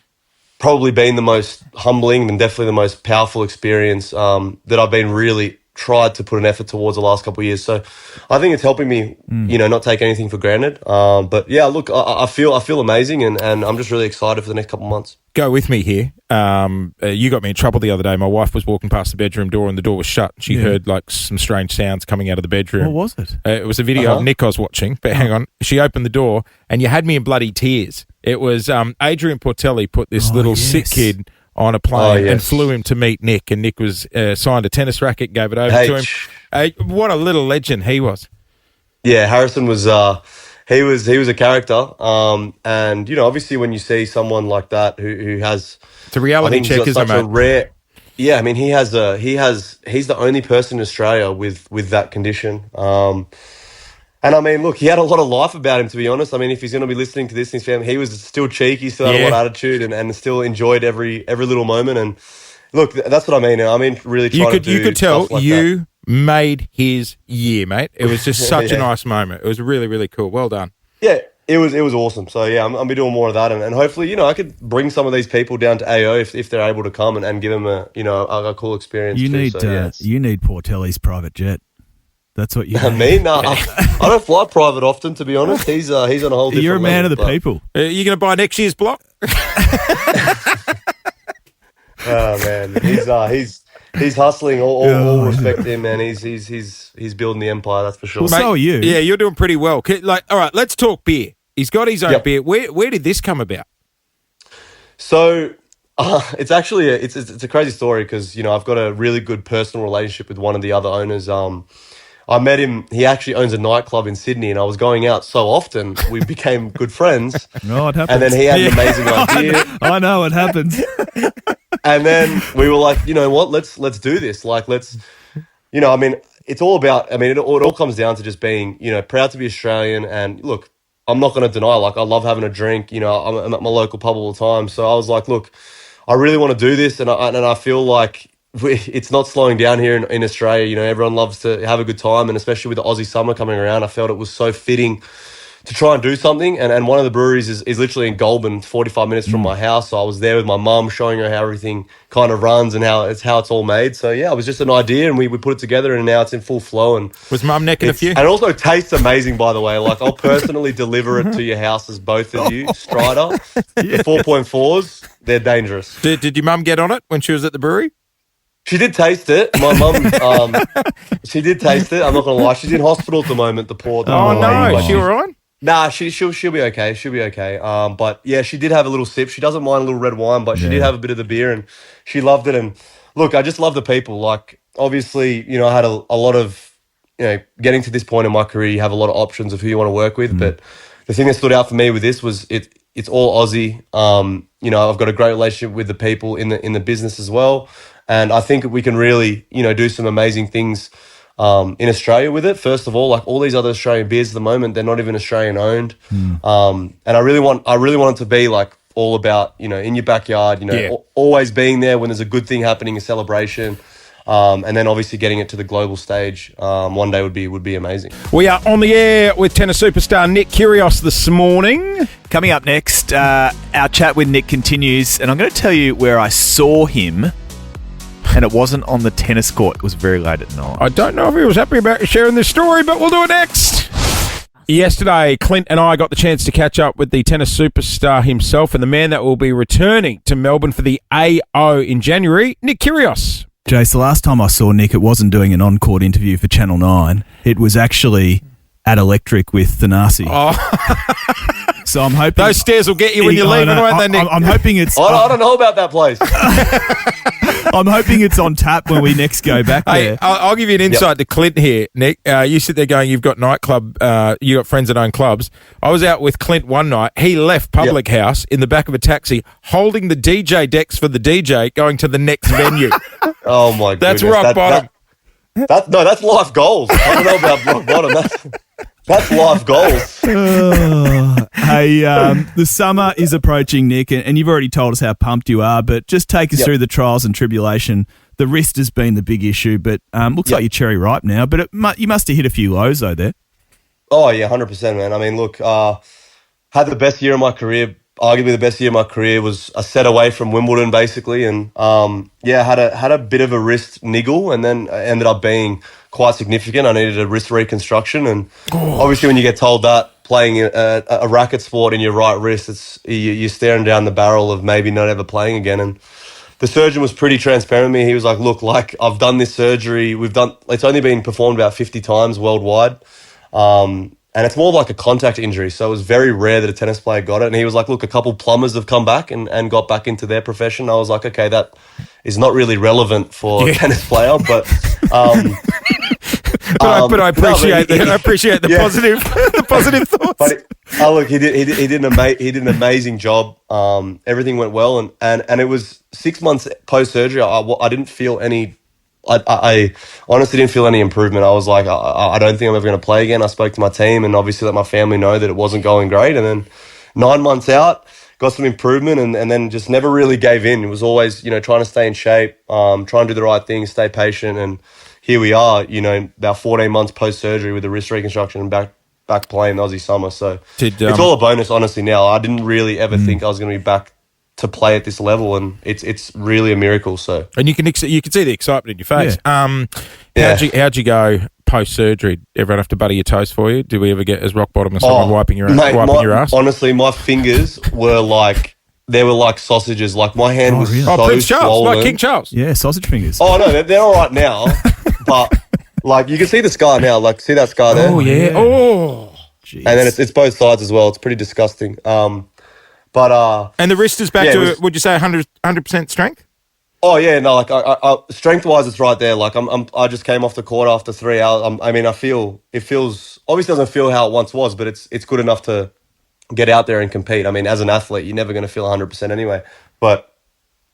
probably been the most humbling and definitely the most powerful experience that I've been really tried to put an effort towards the last couple of years. So I think it's helping me, not take anything for granted. But yeah, look, I feel amazing, and I'm just really excited for the next couple of months. Go with me here. You got me in trouble the other day. My wife was walking past the bedroom door and the door was shut. She heard like some strange sounds coming out of the bedroom. What was it? It was a video of Nick I was watching, but hang on. She opened the door and you had me in bloody tears. It was Adrian Portelli put this little sick kid on a plane and flew him to meet Nick, and Nick was signed a tennis racket, gave it over to him. What a little legend he was. Yeah, Harrison was he was a character, and obviously when you see someone like that who has, it's a reality check, isn't it, mate? Yeah, I mean he's the only person in Australia with that condition. And I mean, look, he had a lot of life about him, to be honest. I mean, if he's going to be listening to this in his family, he was still cheeky, still had a lot of attitude, and still enjoyed every little moment. And look, that's what I mean. I mean, really trying to do you could tell stuff like you that. Made his year, mate. It was just such a nice moment. It was really, really cool. Well done. Yeah, it was awesome. So yeah, I'm be doing more of that, and hopefully, I could bring some of these people down to AO if they're able to come and give them a cool experience. You need Portelli's private jet. That's what you me? No, I don't fly private often, to be honest. He's on a whole different You're a man level, of the people. Are you going to buy next year's block? Oh man, he's hustling. All respect him, man. He's building the empire. That's for sure. Well, so are you. Yeah, you're doing pretty well. Like, all right, let's talk beer. He's got his own beer. Where did this come about? So it's actually it's a crazy story because I've got a really good personal relationship with one of the other owners. I met him. He actually owns a nightclub in Sydney, and I was going out so often. We became good friends. No, it happens. And then he had an amazing idea. I know it happens. And then we were like, you know what? Let's do this. Like, let's. I mean, it's all about. I mean, it all comes down to just being, proud to be Australian. And look, I'm not going to deny. Like, I love having a drink. I'm at my local pub all the time. So I was like, look, I really want to do this, and I feel like it's not slowing down here in Australia. Everyone loves to have a good time, and especially with the Aussie summer coming around, I felt it was so fitting to try and do something. And one of the breweries is literally in Goulburn, 45 minutes from my house. So I was there with my mum, showing her how everything kind of runs and how it's all made. So yeah, it was just an idea, and we put it together, and now it's in full flow. And was mum necking a few? And it also tastes amazing, by the way. Like, I'll personally deliver it to your houses, both of you. Strider, 4.4s, they're dangerous. Did your mum get on it when she was at the brewery? She did taste it. My mum, she did taste it. I'm not going to lie. She's in hospital at the moment, the poor. Oh, no. Is she all right? Nah, she'll be okay. She'll be okay. But yeah, she did have a little sip. She doesn't mind a little red wine, but she did have a bit of the beer, and she loved it. And look, I just love the people. Like, obviously, I had a lot of, getting to this point in my career, you have a lot of options of who you want to work with. But the thing that stood out for me with this was it's all Aussie. I've got a great relationship with the people in the business as well. And I think we can really, do some amazing things in Australia with it. First of all, like all these other Australian beers at the moment, they're not even Australian owned. And I really want it to be like all about, in your backyard, always being there when there's a good thing happening, a celebration. And then obviously getting it to the global stage one day would be amazing. We are on the air with tennis superstar Nick Kyrgios this morning. Coming up next, our chat with Nick continues, and I'm going to tell you where I saw him. And it wasn't on the tennis court. It was very late at night. I don't know if he was happy about sharing this story, but we'll do it next. Yesterday, Clint and I got the chance to catch up with the tennis superstar himself and the man that will be returning to Melbourne for the AO in January, Nick Kyrgios. Jase, the last time I saw Nick, it wasn't doing an on-court interview for Channel 9. It was actually at Electric with Thanasi. Oh. So I'm hoping those stairs will get you when you're I leaving, know. won't they, Nick? I'm hoping it's. I don't know about that place. I'm hoping it's on tap when we next go back there. Hey, I'll give you an insight to Clint here, Nick. You sit there going, you've got nightclub, you got friends that own clubs. I was out with Clint one night. He left Public House in the back of a taxi, holding the DJ decks for the DJ, going to the next venue. Oh my That's goodness. rock bottom. That's life goals. I don't know about rock bottom. That's life goals. Hey, the summer is approaching, Nick, and you've already told us how pumped you are, but just take us through the trials and tribulation. The wrist has been the big issue, but looks like you're cherry ripe now, but you must have hit a few lows, though, there. Oh, yeah, 100%, man. I mean, look, had the best year of my career. Arguably the best year of my career, was a set away from Wimbledon, basically, and had a bit of a wrist niggle, and then ended up being quite significant. I needed a wrist reconstruction, and obviously when you get told that playing a racket sport in your right wrist, you're staring down the barrel of maybe not ever playing again. And the surgeon was pretty transparent with me. He was like, "Look, like I've done this surgery. It's only been performed about 50 times worldwide." And it's more like a contact injury, so it was very rare that a tennis player got it. And he was like, look, a couple plumbers have come back and got back into their profession. I was like, okay, that is not really relevant for a tennis player, but I appreciate the positive the positive thoughts. But look, he did an amazing job. Everything went well, and it was 6 months post surgery. I didn't feel any. I honestly didn't feel any improvement. I was like, I don't think I'm ever going to play again. I spoke to my team and obviously let my family know that it wasn't going great. And then 9 months out, got some improvement and then just never really gave in. It was always, trying to stay in shape, trying to do the right thing, stay patient. And here we are, about 14 months post-surgery with the wrist reconstruction and back playing the Aussie summer. So it's all a bonus, honestly, now. I didn't really ever think I was going to be back to play at this level, and it's really a miracle. So, and you can see the excitement in your face. How'd you go post surgery? Everyone have to butter your toast for you? Did we ever get as rock bottom as someone wiping your ass? Honestly, my fingers were like sausages. Like my hand was so Prince Charles, swollen. like King Charles. Yeah, sausage fingers. Oh no, they're all right now, but like you can see the scar now. Like see that scar there? Oh yeah. Oh, jeez. And then it's both sides as well. It's pretty disgusting. And the wrist is back to, would you say 100% strength? Oh yeah, no, like I strength wise, it's right there. Like I just came off the court after 3 hours. I feel it feels obviously doesn't feel how it once was, but it's good enough to get out there and compete. I mean, as an athlete, you're never going to feel 100% anyway. But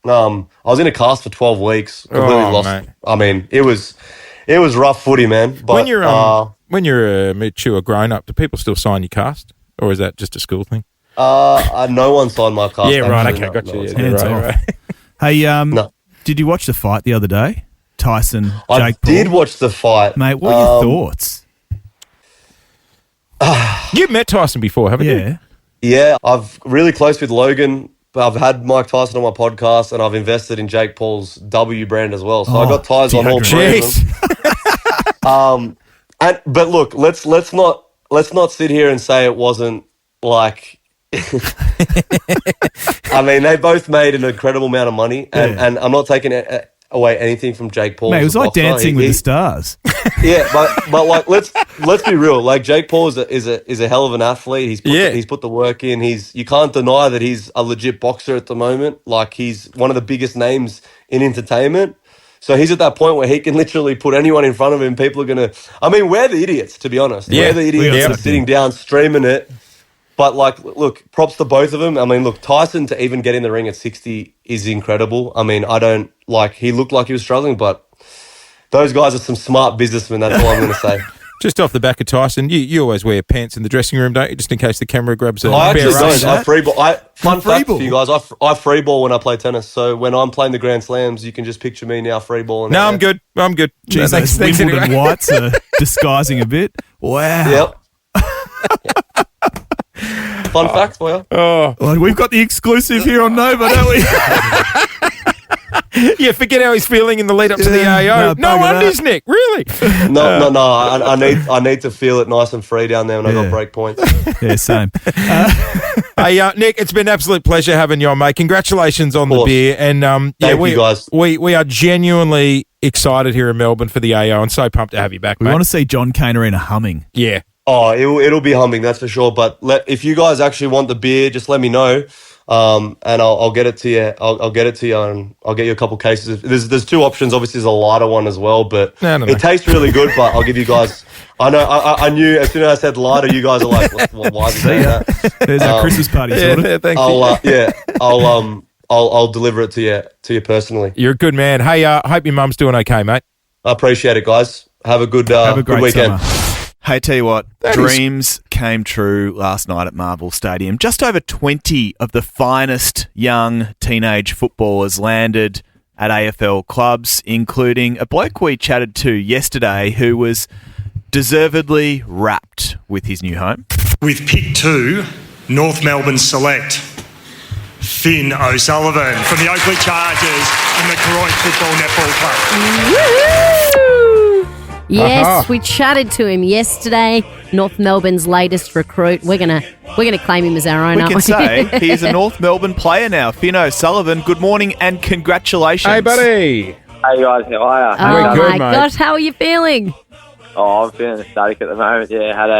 I was in a cast for 12 weeks, completely lost. Mate. I mean, it was rough footy, man. But when you're a mature grown up, do people still sign your cast, or is that just a school thing? No one signed my cast. Yeah, right. Actually. Okay, gotcha. No, right. Hey, did you watch the fight the other day? Tyson, Jake Paul? I did watch the fight. Mate, what are your thoughts? You've met Tyson before, haven't you? Yeah, I've really close with Logan. I've had Mike Tyson on my podcast, and I've invested in Jake Paul's W brand as well. So I got ties on all three of them. But look, let's not sit here and say it wasn't like. I mean, they both made an incredible amount of money, and I'm not taking away anything from Jake Paul. Mate, it was like Dancing with the Stars. Yeah, but like let's be real. Like Jake Paul is a hell of an athlete. He's put the work in. You can't deny that he's a legit boxer at the moment. Like he's one of the biggest names in entertainment. So he's at that point where he can literally put anyone in front of him. People are gonna. I mean, we're the idiots, to be honest. Yeah, we're the idiots that are sitting down streaming it. But, like, look, props to both of them. I mean, look, Tyson to even get in the ring at 60 is incredible. I mean, he looked like he was struggling, but those guys are some smart businessmen. That's all I'm going to say. Just off the back of Tyson, you always wear pants in the dressing room, don't you? Just in case the camera grabs a I actually don't. I free ball. Fun fact for you guys, I free ball when I play tennis. So when I'm playing the Grand Slams, you can just picture me now free balling. No, I'm good. Jeez, thanks Wimbledon anyway. whites are disguising a bit. Wow. Yep. Fun fact for you. Oh, well, we've got the exclusive here on Nova, don't we? Yeah, forget how he's feeling in the lead up to the AO. No wonders, Nick. Really? No. I need to feel it nice and free down there when I got break points. Yeah, same. Hey, Nick, it's been an absolute pleasure having you on, mate. Congratulations on the beer, and Thank you guys. We are genuinely excited here in Melbourne for the AO, and so pumped to have you back, We mate. want to see John Cain Arena humming. Yeah. Oh, it'll be humming, that's for sure. But if you guys actually want the beer, just let me know, and I'll get it to you. I'll get it to you, and I'll get you a couple cases. There's two options. Obviously, there's a lighter one as well, but No. it tastes really good. But I'll give you guys. I know. I knew as soon as I said lighter, you guys are like, why is it saying that? There's our Christmas party sorted. Yeah, thank you. I'll deliver it to you personally. You're a good man. Hey, I hope your mum's doing okay, mate. I appreciate it, guys. Have a good great weekend. summer. Hey, tell you what, That dreams came true last night at Marvel Stadium. Just over 20 of the finest young teenage footballers landed at AFL clubs, including a bloke we chatted to yesterday who was deservedly wrapped with his new home. With pick 2, North Melbourne select Finn O'Sullivan from the Oakleigh Chargers and the Croydon Football Netball Club. Yes, we chatted to him yesterday. North Melbourne's latest recruit. We're gonna claim him as our own. We aren't can say he is a North Melbourne player now. Finn O'Sullivan, good morning and congratulations. Hey, buddy. Hey guys, how are Oh We're good, my mate. gosh, how are you feeling? I'm feeling ecstatic at the moment. Yeah, had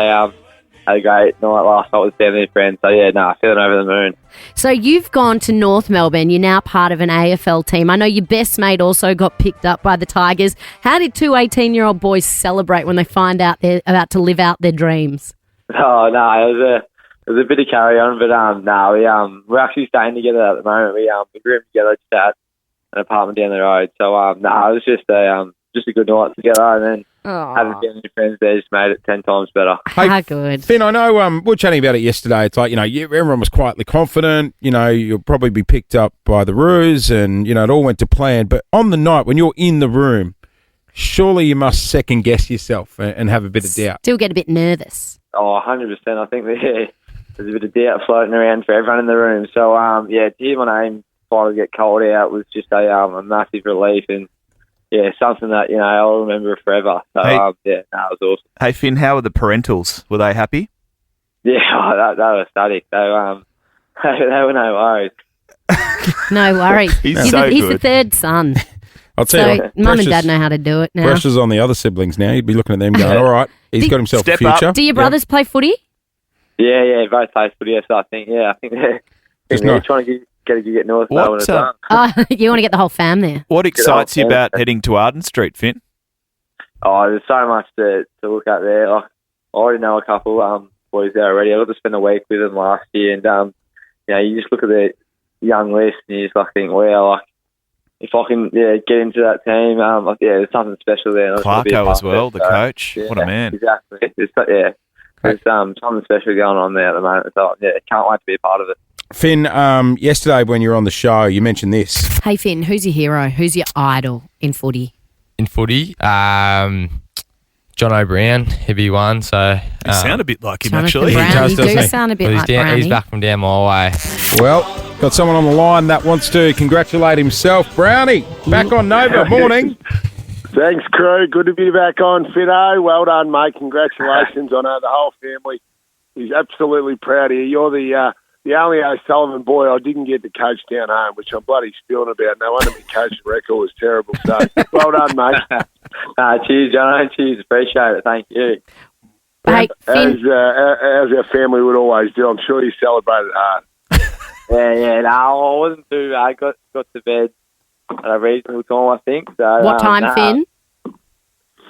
a great night last night with family and friends. So yeah, feeling over the moon. So you've gone to North Melbourne. You're now part of an AFL team. I know your best mate also got picked up by the Tigers. How did two 18-year-old boys celebrate when they find out they're about to live out their dreams? Oh no, it was a bit of carry on, but we're actually staying together at the moment. We roomed together just at an apartment down the road. So it was just a good night together, and then having family and friends there just made it 10 times better. How good. Finn, I know we were chatting about it yesterday. It's like, everyone was quietly confident. You'll probably be picked up by the Roos and, it all went to plan. But on the night when you're in the room, surely you must second guess yourself and have a bit of doubt. Still get a bit nervous. Oh, 100%. I think there's a bit of doubt floating around for everyone in the room. So, to hear my name finally get called out was just a massive relief and, yeah, something that, I'll remember forever. So, Hey. it was awesome. Hey, Finn, how were the parentals? Were they happy? Yeah, they were ecstatic. They were no worries. No worries. He's so he's the good. third son. I'll tell you So what, mum and dad know how to do it now. Pressure's on the other siblings now. You'd be looking at them going, all right, he's got himself a Step up. future. Do your brothers play footy? Yeah, both plays footy. So I think they're Just they're not- trying to get a get North What, Melbourne as well. Oh, you want to get the whole fam there. What excites you about heading to Arden Street, Finn? Oh, there's so much to look at there. Like, I already know a couple boys there already. I got to spend a week with them last year, and you just look at the young list and you just think, wow, like if I can get into that team, there's something special there. Clarko as well, the coach. What a man. Exactly. There's something special going on there at the moment. So can't wait to be a part of it. Finn, yesterday when you were on the show, you mentioned this. Hey, Finn, who's your hero? Who's your idol in footy? In footy, John O'Brien, he'd be one. So You sound a bit like him, Jonathan actually. Brown. You do sound a bit like he's Brownie. back from down my way. Well, got someone on the line that wants to congratulate himself. Brownie, back on Nova. Morning. Thanks, crew. Good to be back on, Finno. Well done, mate. Congratulations. I know the whole family is absolutely proud of you. You're the only O'Sullivan boy I didn't get to coach down home, which I'm bloody spewing about. No wonder my coaching record was terrible. So, well done, mate. Cheers, John. Cheers. Appreciate it. Thank you. Hey, Finn. As our family would always do, I'm sure you celebrated hard. No, I wasn't too bad. I got to bed at a reasonable time, I think. So, What time, Finn?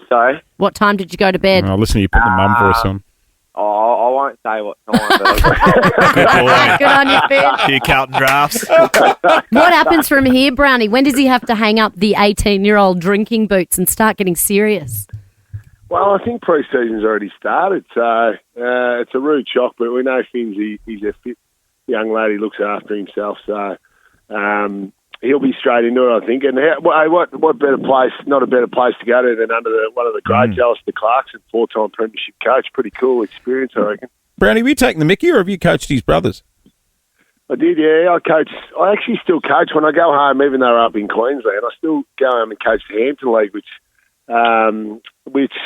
Sorry? What time did you go to bed? Oh, listen, you put the mum voice on. I won't say what time, but Good on you, Finn. Few Carlton drafts. What happens from here, Brownie? When does he have to hang up the 18-year-old drinking boots and start getting serious? Well, I think pre-season's already started, so it's a rude shock, but we know Finn's he's a fit young lad. He looks after himself, so he'll be straight into it, I think. And what better place, not a better place to go to than under one of the greats, Alistair Clarkson, 4-time premiership coach. Pretty cool experience, I reckon. Brownie, were you taking the mickey or have you coached his brothers? I did, yeah. I actually still coach when I go home, even though I'm up in Queensland. I still go home and coach the Hampton League, which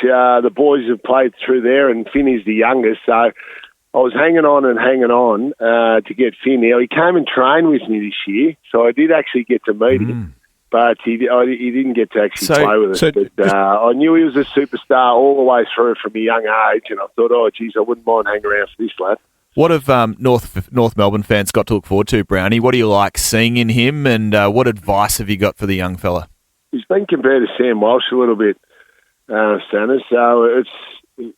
the boys have played through there, and Finn is the youngest. So I was hanging on to get Finn. Now, he came and trained with me this year, so I did actually get to meet him. but he didn't get to actually So- play with us. so But I knew he was a superstar all the way through from a young age, and I thought, oh, geez, I wouldn't mind hanging around for this lad. What have North Melbourne fans got to look forward to, Brownie? What do you like seeing in him, and what advice have you got for the young fella? He's been compared to Sam Walsh a little bit, Sanders, so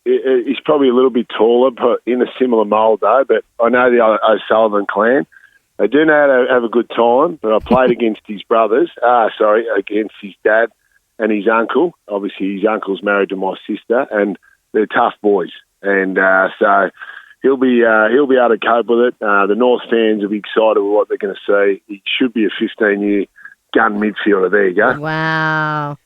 he's probably a little bit taller, but in a similar mould though. But I know the O'Sullivan clan. They do know how to have a good time, but I played against his brothers, against his dad and his uncle. Obviously, his uncle's married to my sister, and they're tough boys. And so he'll be able to cope with it. The North fans will be excited with what they're going to see. He should be a 15-year gun midfielder. There you go. Wow.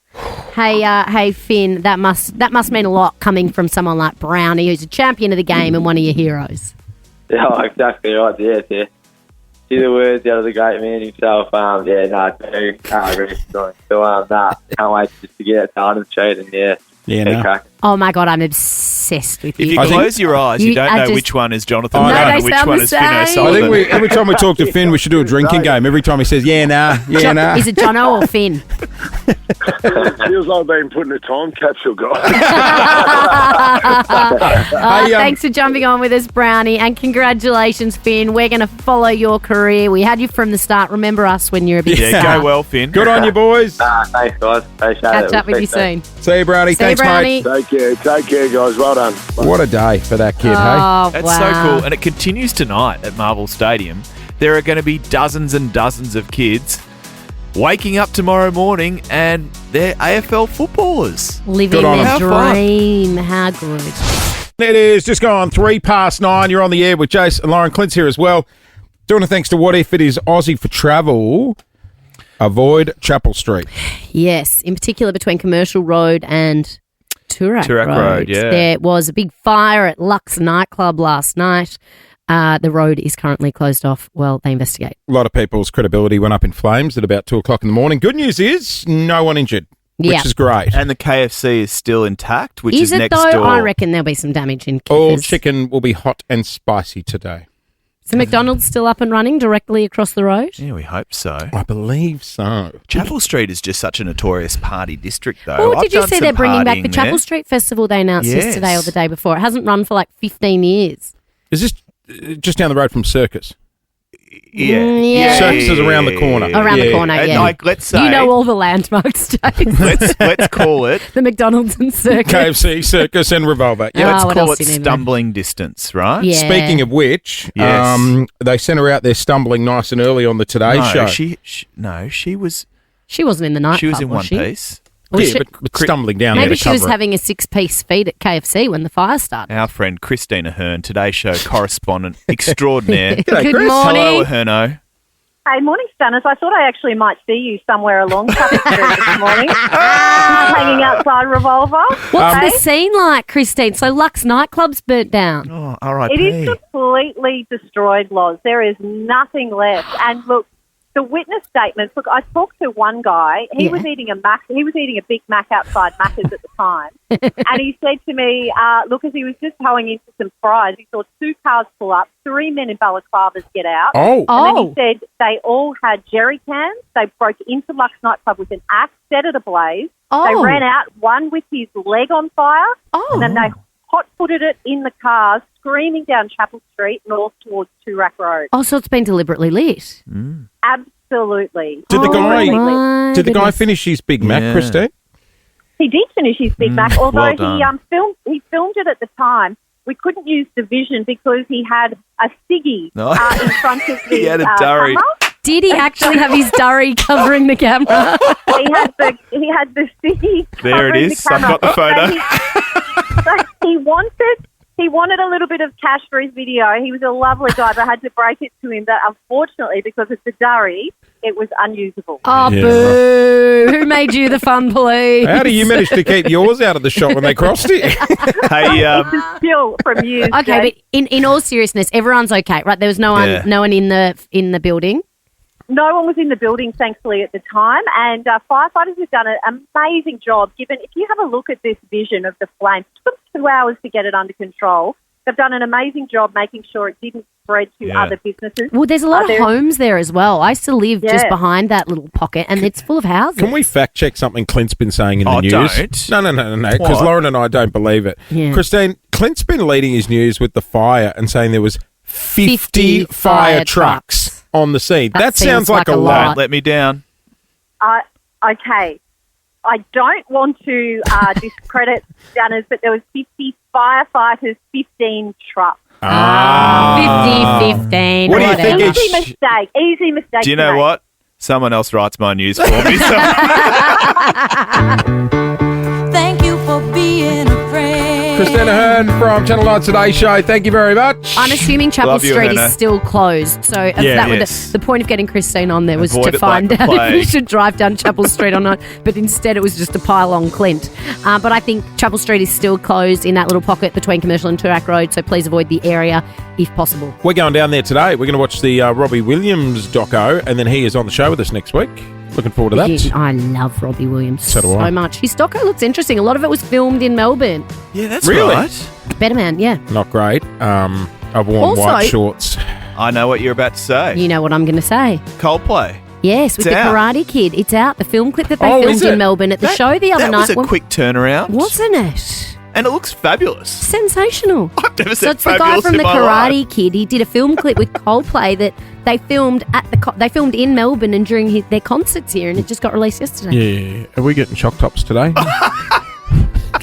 Hey, Finn, that must mean a lot coming from someone like Brownie, who's a champion of the game and one of your heroes. Yeah, exactly right. Yeah. See the words out of the great man himself. Very reassuring. So, can't wait just to get it done and cheat and crack. Oh my God, I'm obsessed with you. If you close your eyes, you don't know which one is Jonathan No, Brown they and which sound one the is Finn same. O'Sullivan. I think every time we talk to Finn, we should do a drinking game. Every time he says, yeah, nah. Is it Jono or Finn? Feels like being put in a time capsule, guy. Thanks for jumping on with us, Brownie, and congratulations, Finn. We're going to follow your career. We had you from the start. Remember us when you're a big star. Go well, Finn. Good on you, boys. Thanks, guys. Appreciate Catch up with you soon. See you, Brownie. See you, Thanks, Brownie. mate. Take care, guys. Well done. What a day for that kid, Oh, hey? That's so cool. And it continues tonight at Marvel Stadium. There are going to be dozens and dozens of kids waking up tomorrow morning and they're AFL footballers. Living Good on their 'em. dream. How good. It is just gone 9:03. You're on the air with Jase and Lauren. Clint's here as well. Doing a thanks to What If. It is Aussie for travel. Avoid Chapel Street. Yes, in particular between Commercial Road and Toorak Road, yeah. There was a big fire at Lux nightclub last night. The road is currently closed off while they investigate. A lot of people's credibility went up in flames at about 2:00 in the morning. Good news is no one injured, which is great. And the KFC is still intact, which Is is it next though? door. I reckon there'll be some damage in All Kiffers. chicken will be hot and spicy today. Is the McDonald's still up and running directly across the road? Yeah, we hope so. I believe so. Chapel Street is just such a notorious party district, though. Oh, I've did you done see some they're bringing back the partying Chapel there. Street Festival they announced Yes. yesterday or the day before? It hasn't run for like 15 years. Is this just down the road from Circus? Yeah. Circus is around the corner. Around the corner, And yeah. like, let's say, You know all the landmarks, James. let's call it The McDonald's and Circus. KFC, Circus, and Revolver. Yeah. let's what call else it do you need, mate? stumbling distance, right? Yeah. Speaking of which, Yes. they sent her out there stumbling nice and early on the Today no, Show. she was. She wasn't in the nightclub, She was in one she? yeah, piece. Was she- but stumbling down there Maybe to she was cover it. having a 6-piece feed at KFC when the fire started. Our friend Christina Hearn, Today Show correspondent extraordinaire. Good Chris. morning. Hello, Herno. Hey, morning, Stanners. I thought I actually might see you somewhere along Chapel Street this morning. Hanging outside Revolver. What's Hey? the scene like, Christine? So Lux nightclub's burnt down. Oh, all It is completely destroyed, Loz. There is nothing left. And look, the witness statements. Look, I talked to one guy. He was eating a Mac. He was eating a Big Mac outside Macca's at the time, and he said to me, "Look, as he was just towing into some fries, he saw 2 cars pull up, 3 men in balaclavas get out. Oh. And then he said they all had jerry cans. They broke into Lux nightclub with an axe, set it ablaze. They Oh. ran out, one with his leg on fire, and then they hot-footed it in the cars, screaming down Chapel Street north towards Toorak Road. Oh, so it's been deliberately lit. Absolutely. Did the guy? my Did the guy goodness. finish his Big Mac, Yeah. Christine? He did finish his Big Mac, although well done. he filmed it at the time. We couldn't use the vision because he had a ciggy No. in front of the He had a durry. camera. Did he actually have his durry covering the camera? He had the ciggy. There it covering is. the I've camera. got the photo. So he wanted a little bit of cash for his video. He was a lovely guy, but I had to break it to him that unfortunately, because it's a durry, it was unusable. Oh, boo. Who made you the fun police? How do you manage to keep yours out of the shot when they crossed it? Hey, Still from you. Okay, but in all seriousness, everyone's okay, right? There was no one, Yeah. no one in the building. No one was in the building, thankfully, at the time, and firefighters have done an amazing job. Given, if you have a look at this vision of the flames, it took 2 hours to get it under control. they've done an amazing job making sure it didn't spread to other businesses. Well, there's a lot of homes there as well. I used to live just behind that little pocket, and it's full of houses. Can we fact check something Clint's been saying in the news? Don't. No, because Lauren and I don't believe it. Yeah. Christine, Clint's been leading his news with the fire and saying there was 50 fire trucks on the scene. That sounds like a lot. Don't let me down. Okay. I don't want to discredit Danners, but there was 50 firefighters, 15 trucks. 50-15. What do you think? Easy mistake. Do you know what? Someone else writes my news for me. Thank you for being a friend. Christina Hearn from Channel 9 Today Show, thank you very much. I'm assuming Chapel Love you, Street Hannah. is still closed. So the point of getting Christine on there was Avoid to it find like the out if we plague. should drive down Chapel Street or not. But instead it was just to pile on Clint. But I think Chapel Street is still closed in that little pocket between Commercial and Toorak Road. So please avoid the area if possible. We're going down there today. We're going to watch the Robbie Williams doco, and then he is on the show with us next week. Looking forward to that. Yeah, I love Robbie Williams So do I. much. His doco looks interesting. A lot of it was filmed in Melbourne. Yeah, that's Really? right. Better Man, yeah. Not great. I've worn Also- white shorts. I know what you're about to say. You know what I'm going to say. Coldplay. Yes, with It's the out. Karate Kid. It's out. The film clip that they Oh, filmed is in it? Melbourne at the show the other That night. was a quick turnaround. Wasn't it? And it looks fabulous. Sensational. I've never So said it's the guy fabulous from in the my Karate life. Kid. He did a film clip with Coldplay that they filmed they filmed in Melbourne and during their concerts here, and it just got released yesterday. Yeah. Are we getting shock tops today?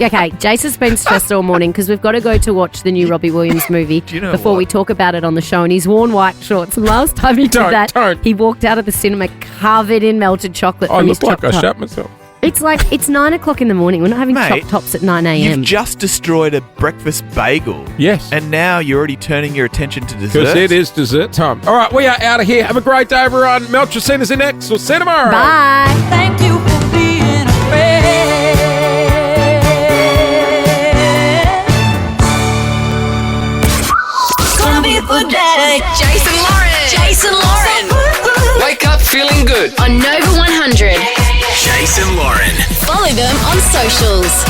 Okay, Jase has been stressed all morning because we've got to go to watch the new Robbie Williams movie know before we talk about it on the show. And he's worn white shorts. And last time he did that, he walked out of the cinema covered in melted chocolate I from his look like chop I top. shat myself. It's 9 o'clock in the morning. We're not having Mate, chop tops at 9 a.m. You've just destroyed a breakfast bagel. Yes. And now you're already turning your attention to Because dessert. it is dessert time. All right, we are out of here. Have a great day, everyone. Melcher, send us in next. We'll see you tomorrow. Bye. Thank you for being a friend. Gonna be a good day. Jason Lauren. Wake up feeling good. On Nova 100. Jason Lauren. Follow them on socials.